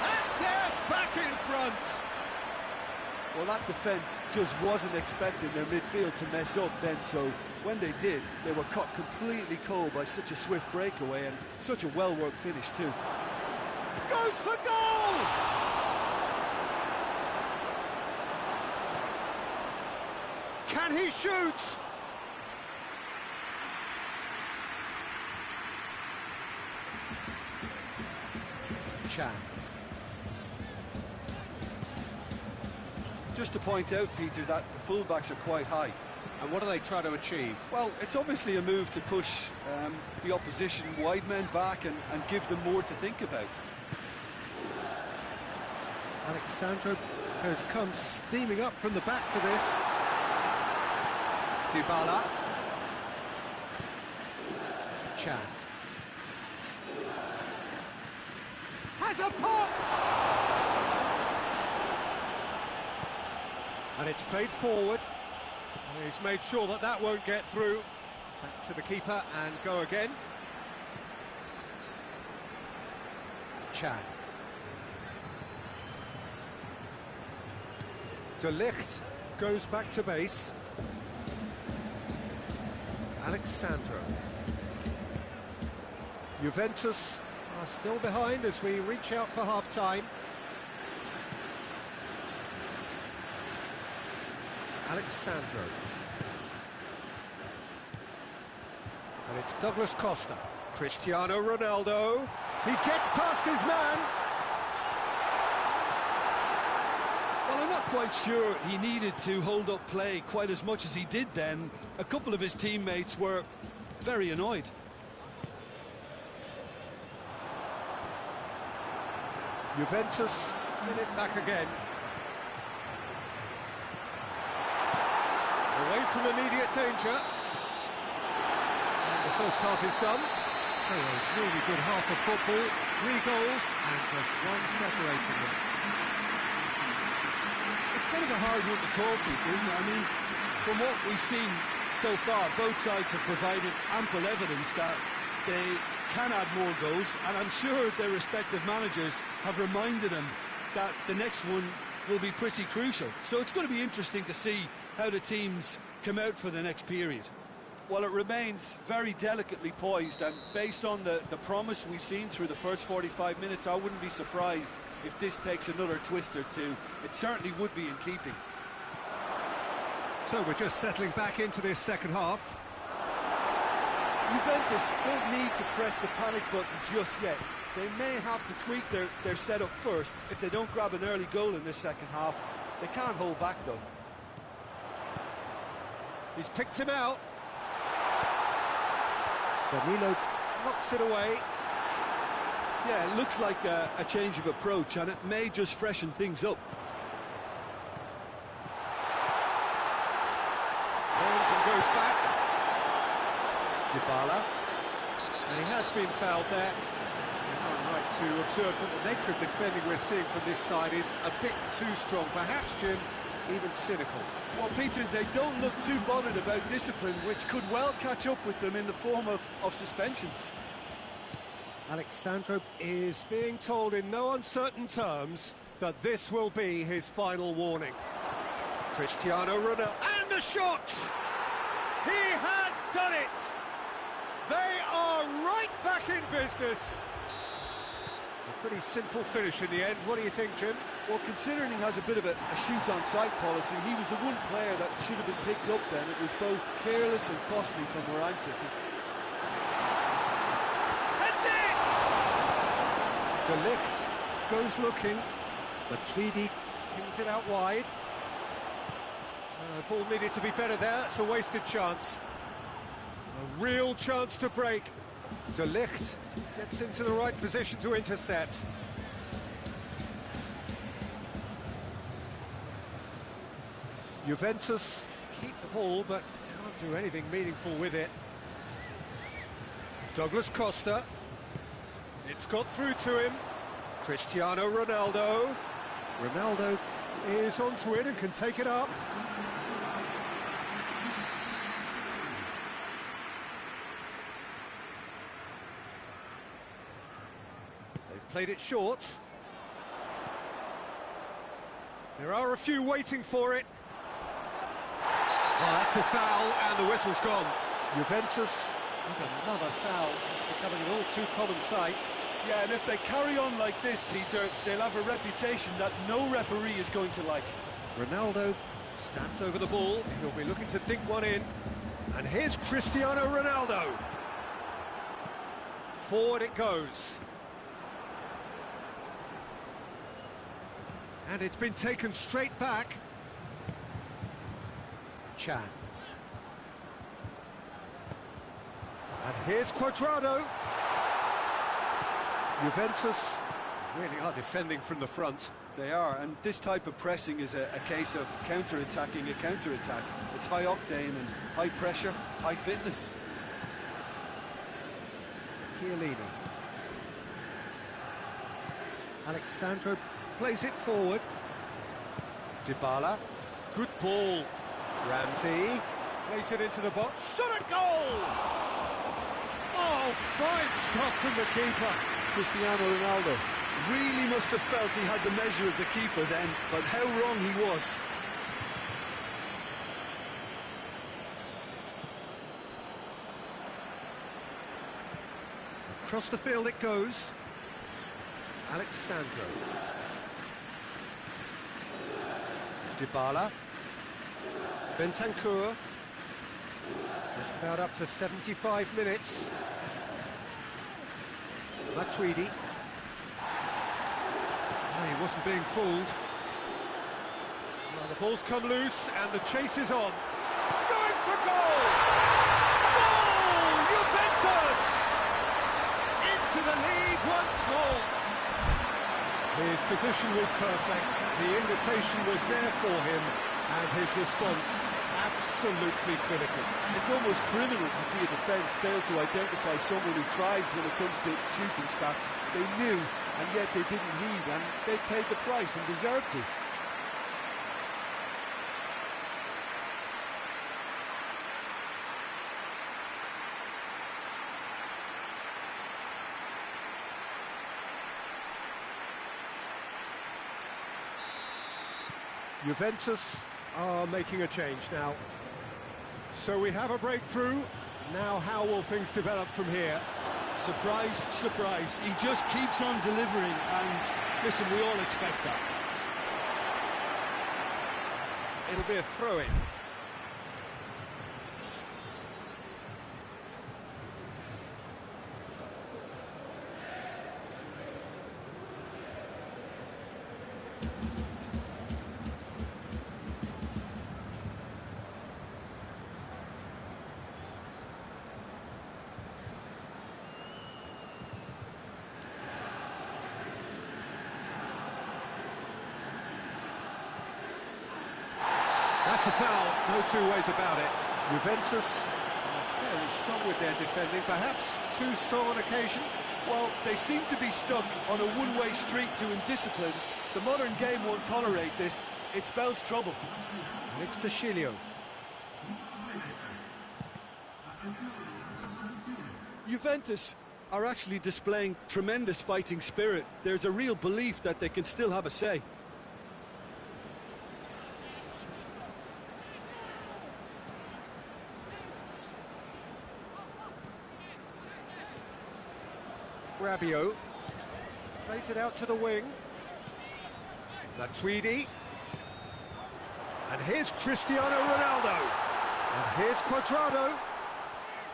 And they're back in front. Well, that defence just wasn't expecting their midfield to mess up then, so when they did, they were caught completely cold by such a swift breakaway and such a well-worked finish too. Goes for goal! Can he shoot? Chan. Just to point out, Peter, that the fullbacks are quite high. And what do they try to achieve? Well, it's obviously a move to push the opposition wide men back and give them more to think about. Alexandro has come steaming up from the back for this. Dybala. Chan. Has a pop! And it's played forward. And he's made sure that that won't get through. Back to the keeper and go again. Chan. De Ligt goes back to base. Alexandro. Juventus are still behind as we reach out for half-time. Alexandro. And it's Douglas Costa. Cristiano Ronaldo. He gets past his man. Well, I'm not quite sure he needed to hold up play quite as much as he did then. A couple of his teammates were very annoyed. Juventus win it back again. Away from immediate danger. And the first half is done. So a really good half of football, 3 goals and just one separating them. It's kind of a hard one to call, Peter, isn't it? I mean, from what we've seen so far, both sides have provided ample evidence that they can add more goals, and I'm sure their respective managers have reminded them that the next one will be pretty crucial. So it's going to be interesting to see how the teams come out for the next period. Well, it remains very delicately poised, and based on the promise we've seen through the first 45 minutes, I wouldn't be surprised if this takes another twist or two. It certainly would be in keeping. So we're just settling back into this second half. Juventus don't need to press the panic button just yet. They may have to tweak their setup first. If they don't grab an early goal in this second half, they can't hold back though. He's picked him out. Danilo knocks it away. Yeah, it looks like a change of approach, and it may just freshen things up. Turns and goes back. Dybala. And he has been fouled there. If I'm right to observe that the nature of defending we're seeing from this side is a bit too strong. Perhaps, Jim, even cynical. Well, Peter, they don't look too bothered about discipline, which could well catch up with them in the form of suspensions. Alexandro is being told in no uncertain terms that this will be his final warning. Cristiano Ronaldo, and a shot! He has done it! They are right back in business. A pretty simple finish in the end. What do you think, Jim? Well, considering he has a bit of a shoot-on-sight policy, he was the one player that should have been picked up then. It was both careless and costly from where I'm sitting. That's it! De Ligt goes looking, but Tweedy kings it out wide. Ball needed to be better there. It's a wasted chance. A real chance to break. De Ligt gets into the right position to intercept. Juventus keep the ball, but can't do anything meaningful with it. Douglas Costa. It's got through to him. Cristiano Ronaldo. Ronaldo is onto it and can take it up. They've played it short. There are a few waiting for it. Oh, that's a foul, and the whistle's gone. Juventus with another foul. It's becoming an all-too-common sight. Yeah, and if they carry on like this, Peter, they'll have a reputation that no referee is going to like. Ronaldo stands over the ball. He'll be looking to dink one in. And here's Cristiano Ronaldo. Forward it goes. And it's been taken straight back. Chan. And here's Cuadrado. Juventus really are defending from the front. They are, and this type of pressing is a case of counter-attacking a counter-attack. It's high octane and high pressure, high fitness. Chiellini. Alexandro plays it forward. Dybala. Good ball. Ramsey plays it into the box. Shot at goal! Oh, fine stop from the keeper. Cristiano Ronaldo. Really must have felt he had the measure of the keeper then, but how wrong he was. Across the field it goes. Alexandro. Dybala. Bentancur. Just about up to 75 minutes. Matuidi. Oh, he wasn't being fooled. Well, the ball's come loose and the chase is on. Going for goal! Goal! Juventus! Into the lead once more. His position was perfect, the invitation was there for him, and his response absolutely clinical. It's almost criminal to see a defence fail to identify someone who thrives when it comes to shooting stats. They knew, and yet they didn't heed, and they paid the price and deserved to. Juventus are making a change now. So we have a breakthrough. Now how will things develop from here? Surprise, surprise. He just keeps on delivering, and listen, we all expect that. It'll be a throw-in. That's a foul, no two ways about it. Juventus are fairly strong with their defending, perhaps too strong on occasion. Well, they seem to be stuck on a one-way street to indiscipline. The modern game won't tolerate this. It spells trouble. And it's De Sciglio. Juventus are actually displaying tremendous fighting spirit. There's a real belief that they can still have a say. Rabiot plays it out to the wing. Matuidi. And here's Cristiano Ronaldo. And here's Cuadrado.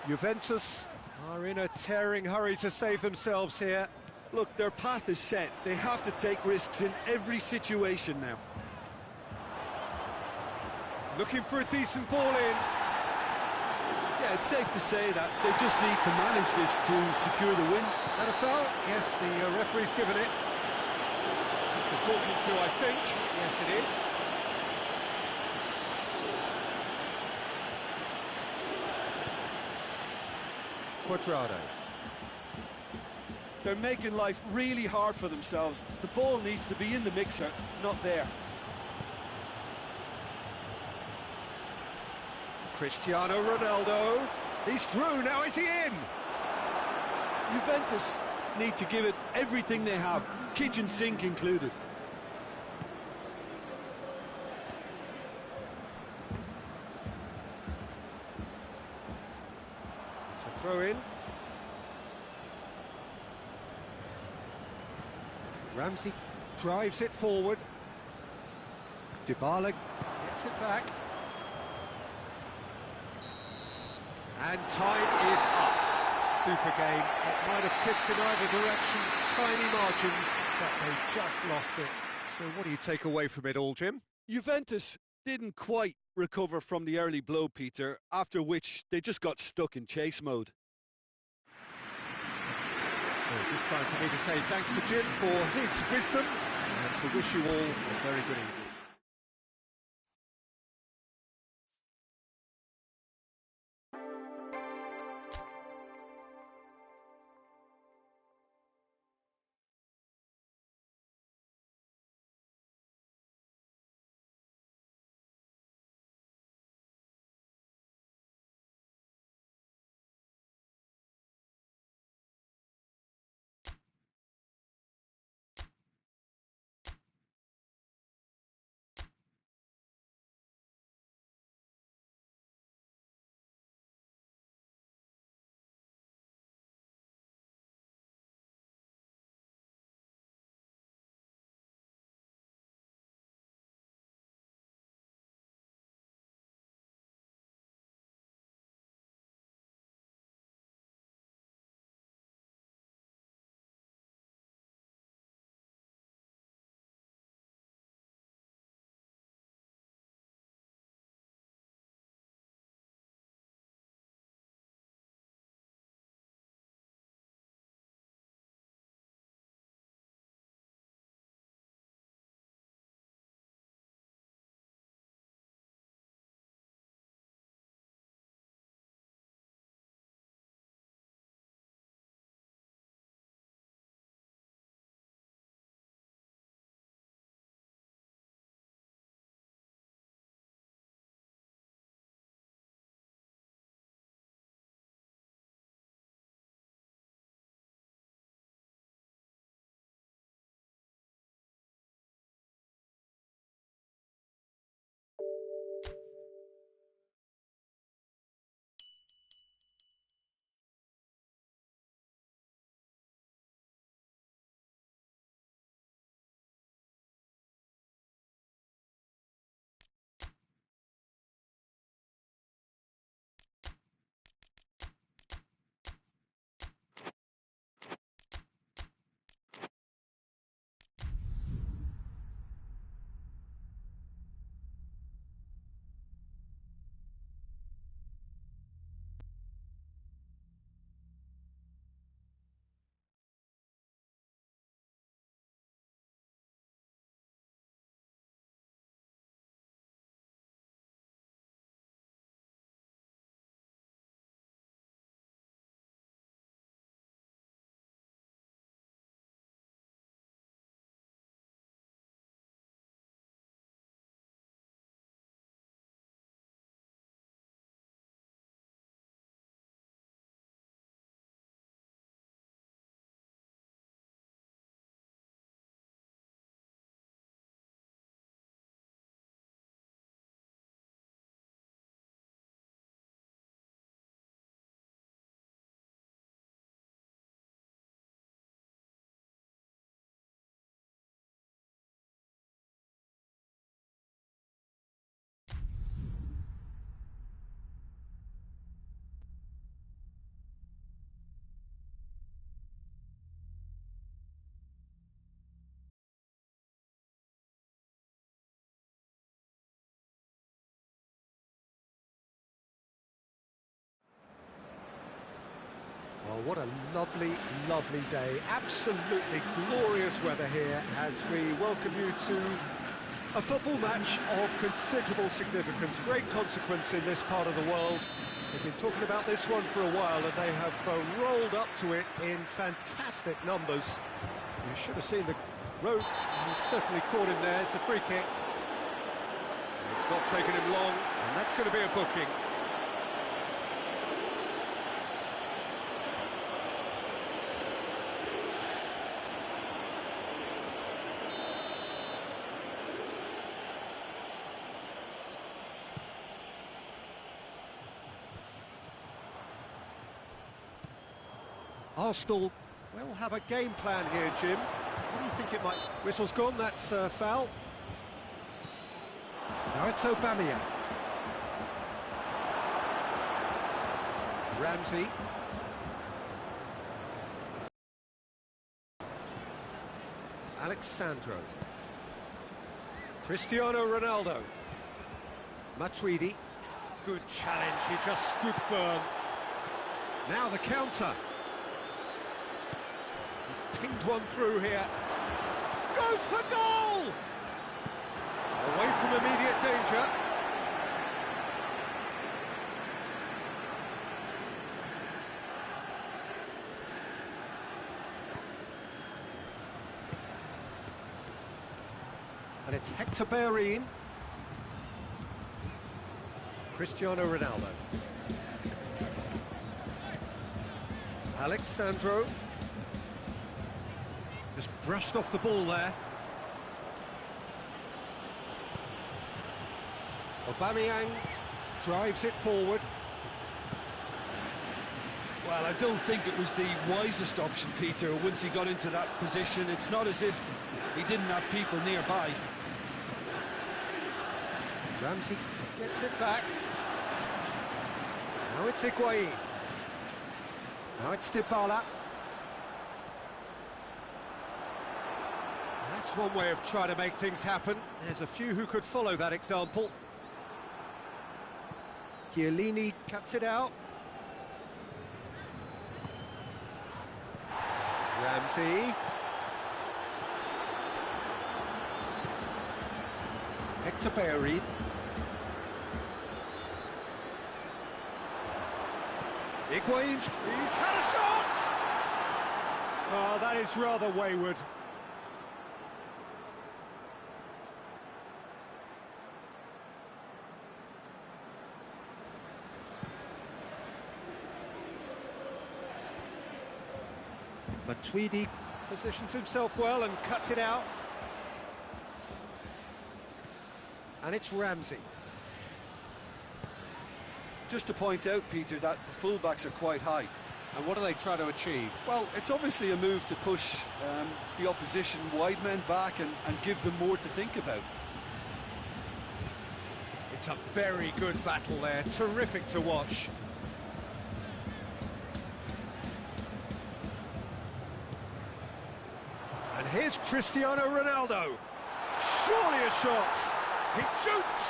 Juventus are in a tearing hurry to save themselves here. Look, their path is set. They have to take risks in every situation now. Looking for a decent ball in. Yeah, it's safe to say that they just need to manage this to secure the win. And a foul? Yes, the referee's given it. Just the talking to, I think. Yes, it is. Cuadrado. They're making life really hard for themselves. The ball needs to be in the mixer, not there. Cristiano Ronaldo. He's through, now is he in? Juventus need to give it everything they have, kitchen sink included. It's a throw-in. Ramsey drives it forward. Dybala gets it back. And time is up. Super game. It might have tipped in either direction. Tiny margins, but they just lost it. So what do you take away from it all, Jim? Juventus didn't quite recover from the early blow, Peter, after which they just got stuck in chase mode. So just time for me to say thanks to Jim for his wisdom and to wish you all a very good evening. What a lovely, lovely day. Absolutely glorious weather here as we welcome you to a football match of considerable significance, great consequence in this part of the world. They've been talking about this one for a while and they have rolled up to it in fantastic numbers. You should have seen the road. He's certainly caught him there. It's a free kick. It's not taken him long, and that's going to be a booking. Arsenal will have a game plan here, Jim. What do you think it might... Whistle's gone, that's foul. Now it's Aubameyang. Ramsey. Alexandro. Cristiano Ronaldo. Matuidi. Good challenge, he just stood firm. Now the counter. He's pinged one through here. Goes for goal! Away from immediate danger. And it's Hector Bellerin. Cristiano Ronaldo. Alexandro. Just brushed off the ball there. Aubameyang drives it forward. Well, I don't think it was the wisest option, Peter, once he got into that position. It's not as if he didn't have people nearby. Ramsey gets it back. Now it's Higuain. Now it's Dybala. That's one way of trying to make things happen. There's a few who could follow that example. Chiellini cuts it out. Ramsey. Hector Bellerin. Higuain's... He's had a shot! Oh, that is rather wayward. Matuidi positions himself well and cuts it out. And it's Ramsey. Just to point out, Peter, that the fullbacks are quite high. And what do they try to achieve? Well, it's obviously a move to push the opposition wide men back and give them more to think about. It's a very good battle there, terrific to watch. And here's Cristiano Ronaldo. Surely a shot. He shoots.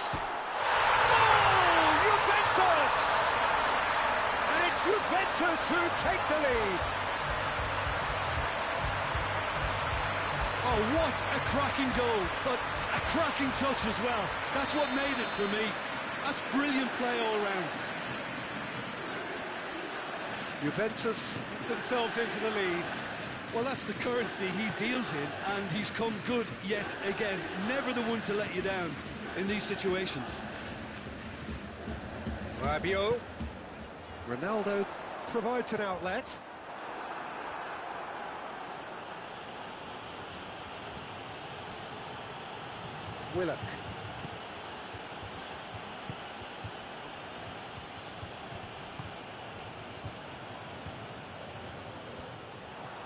Goal! Juventus! And it's Juventus who take the lead. Oh, what a cracking goal, but a cracking touch as well. That's what made it for me. That's brilliant play all round. Juventus put themselves into the lead. Well, that's the currency he deals in, and he's come good yet again. Never the one to let you down in these situations. Rabiot. Ronaldo provides an outlet. Willock.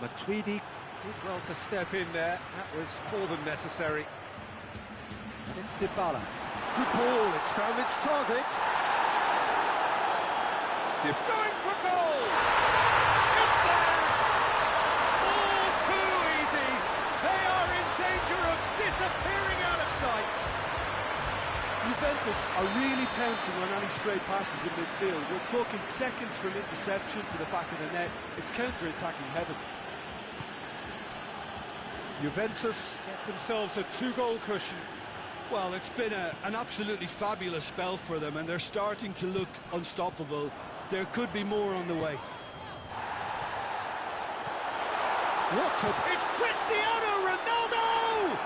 Matuidi did well to step in there. That was more than necessary. It's Dybala. Good ball, it's found its target. Going for goal! It's there! All too easy. They are in danger of disappearing out of sight. Juventus are really pouncing on any stray passes in midfield. We're talking seconds from interception to the back of the net. It's counter-attacking heaven. Juventus get themselves a 2-goal cushion. Well, it's been an absolutely fabulous spell for them, and they're starting to look unstoppable. There could be more on the way. It's Cristiano Ronaldo!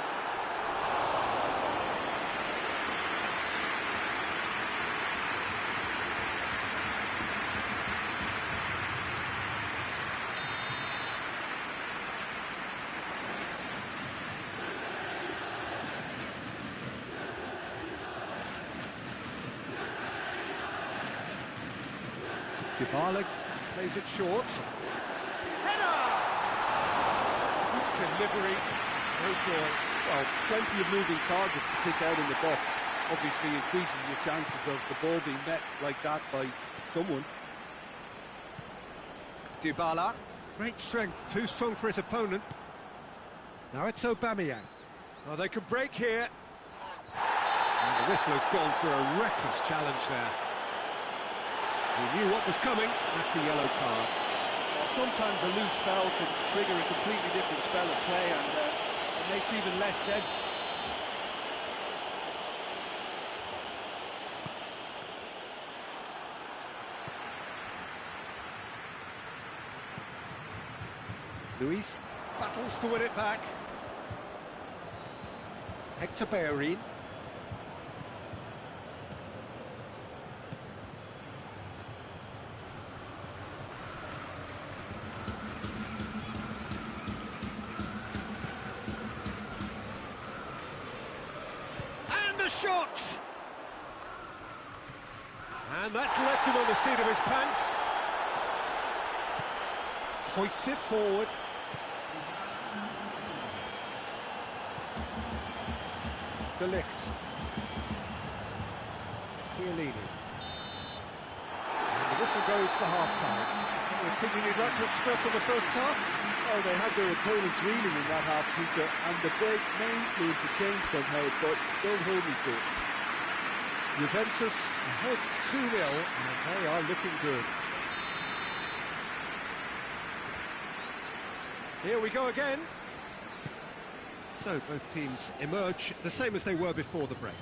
Dybala plays it short. Header! Delivery, no joy. Well, plenty of moving targets to pick out in the box. Obviously increases your chances of the ball being met like that by someone. Dybala, great strength, too strong for his opponent. Now it's Aubameyang. Oh, they could break here. And the whistler's gone for a reckless challenge there. He knew what was coming. That's a yellow card. Sometimes a loose foul could trigger a completely different spell of play, and it makes even less sense. Luis battles to win it back. Hector Bellerin. The shot! And that's left him on the seat of his pants. Hoists it forward. De Ligt. Chiellini. And the whistle goes for half-time. Any opinion you'd like to express on the first half? Oh, they had their opponents reeling in that half, Peter, and the break may influence a change somehow, but don't hold me to it. Juventus ahead 2-0, and they are looking good. Here we go again. So both teams emerge the same as they were before the break.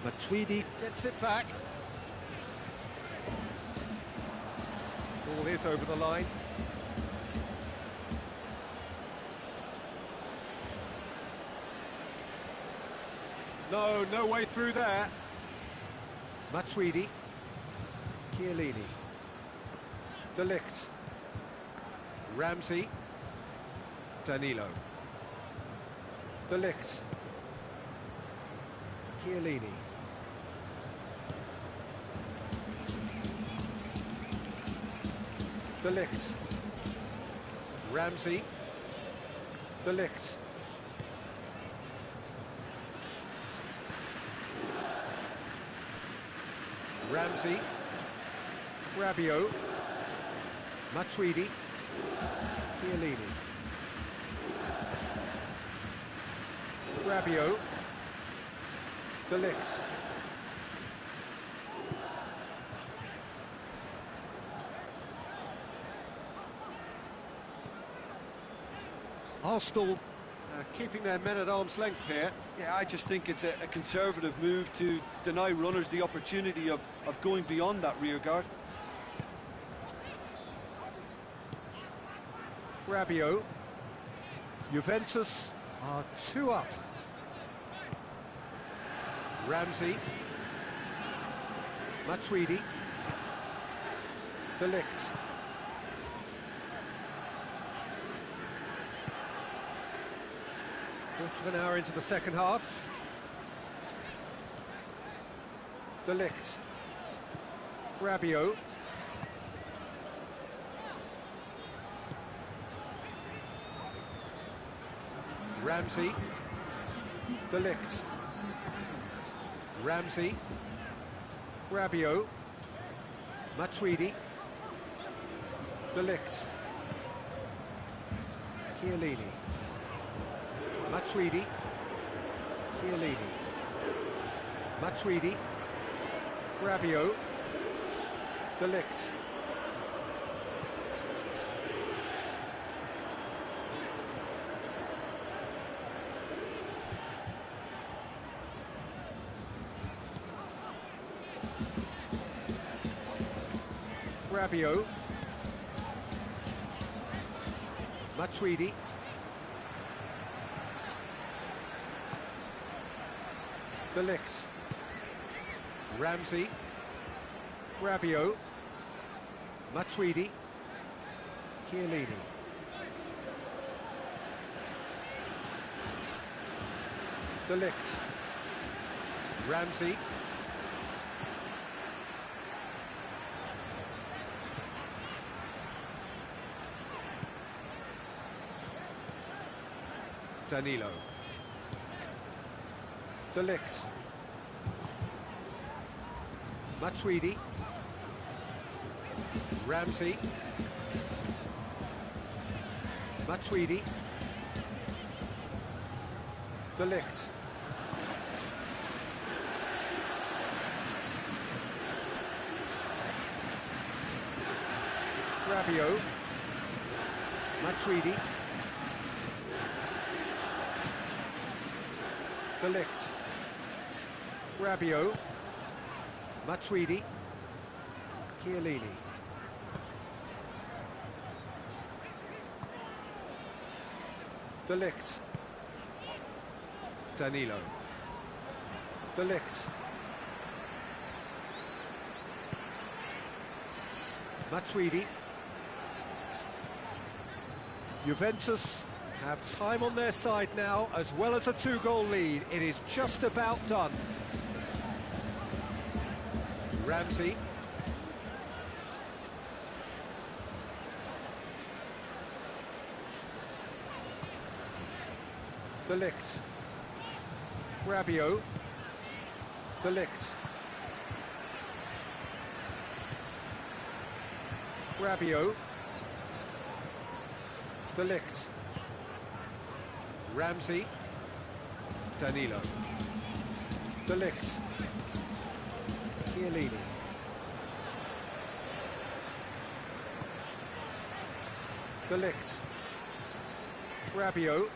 Matuidi gets it back. Ball is over the line. No way through there. Matuidi. Chiellini. De Ligt. Ramsey. Danilo. De Ligt. Chiellini. De Ligt. Ramsey. De Ligt. Ramsey, Rabiot, Matuidi, Chiellini, Rabiot, De Ligt. Arsenal keeping their men at arm's length here. Yeah, I just think it's a conservative move to deny runners the opportunity of going beyond that rear guard. Rabiot. Juventus are 2 up. Ramsey. Matuidi. De Ligt. Quarter of an hour into the second half. De Ligt. Rabiot. Ramsey. De Ligt. Ramsey. Rabiot. Matuidi. De Ligt. Chiellini. Matuidi. Chiellini. Matuidi. Rabiot. De Ligt. Rabiot. Matuidi. De Ligt. Ramsey. Rabiot. Matuidi. Chiellini. De Ligt. Ramsey. Danilo. De Ligt. Matuidi. Ramsey. Matuidi. De Ligt. Rabiot. Matuidi. De Ligt. Rabiot. Matuidi. Chiellini. De Ligt. Danilo. De Ligt. Matuidi. Juventus have time on their side now, as well as a two-goal lead. It is just about done. Ramsey. De Ligt. Rabiot. De Ligt. Rabiot. De Ligt. Ramsey. Danilo. De Ligt. Chiellini. De Ligt. Rabiot.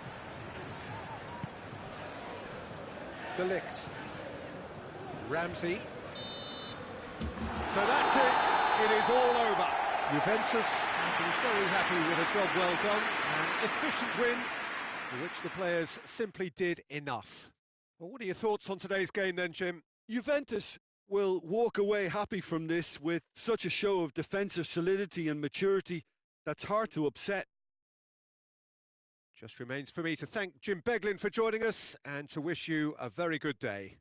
De Ligt. Ramsey. So that's it. It is all over. Juventus have been very happy with a job well done. An efficient win for which the players simply did enough. Well, what are your thoughts on today's game then, Jim? Juventus will walk away happy from this with such a show of defensive solidity and maturity that's hard to upset. Just remains for me to thank Jim Beglin for joining us and to wish you a very good day.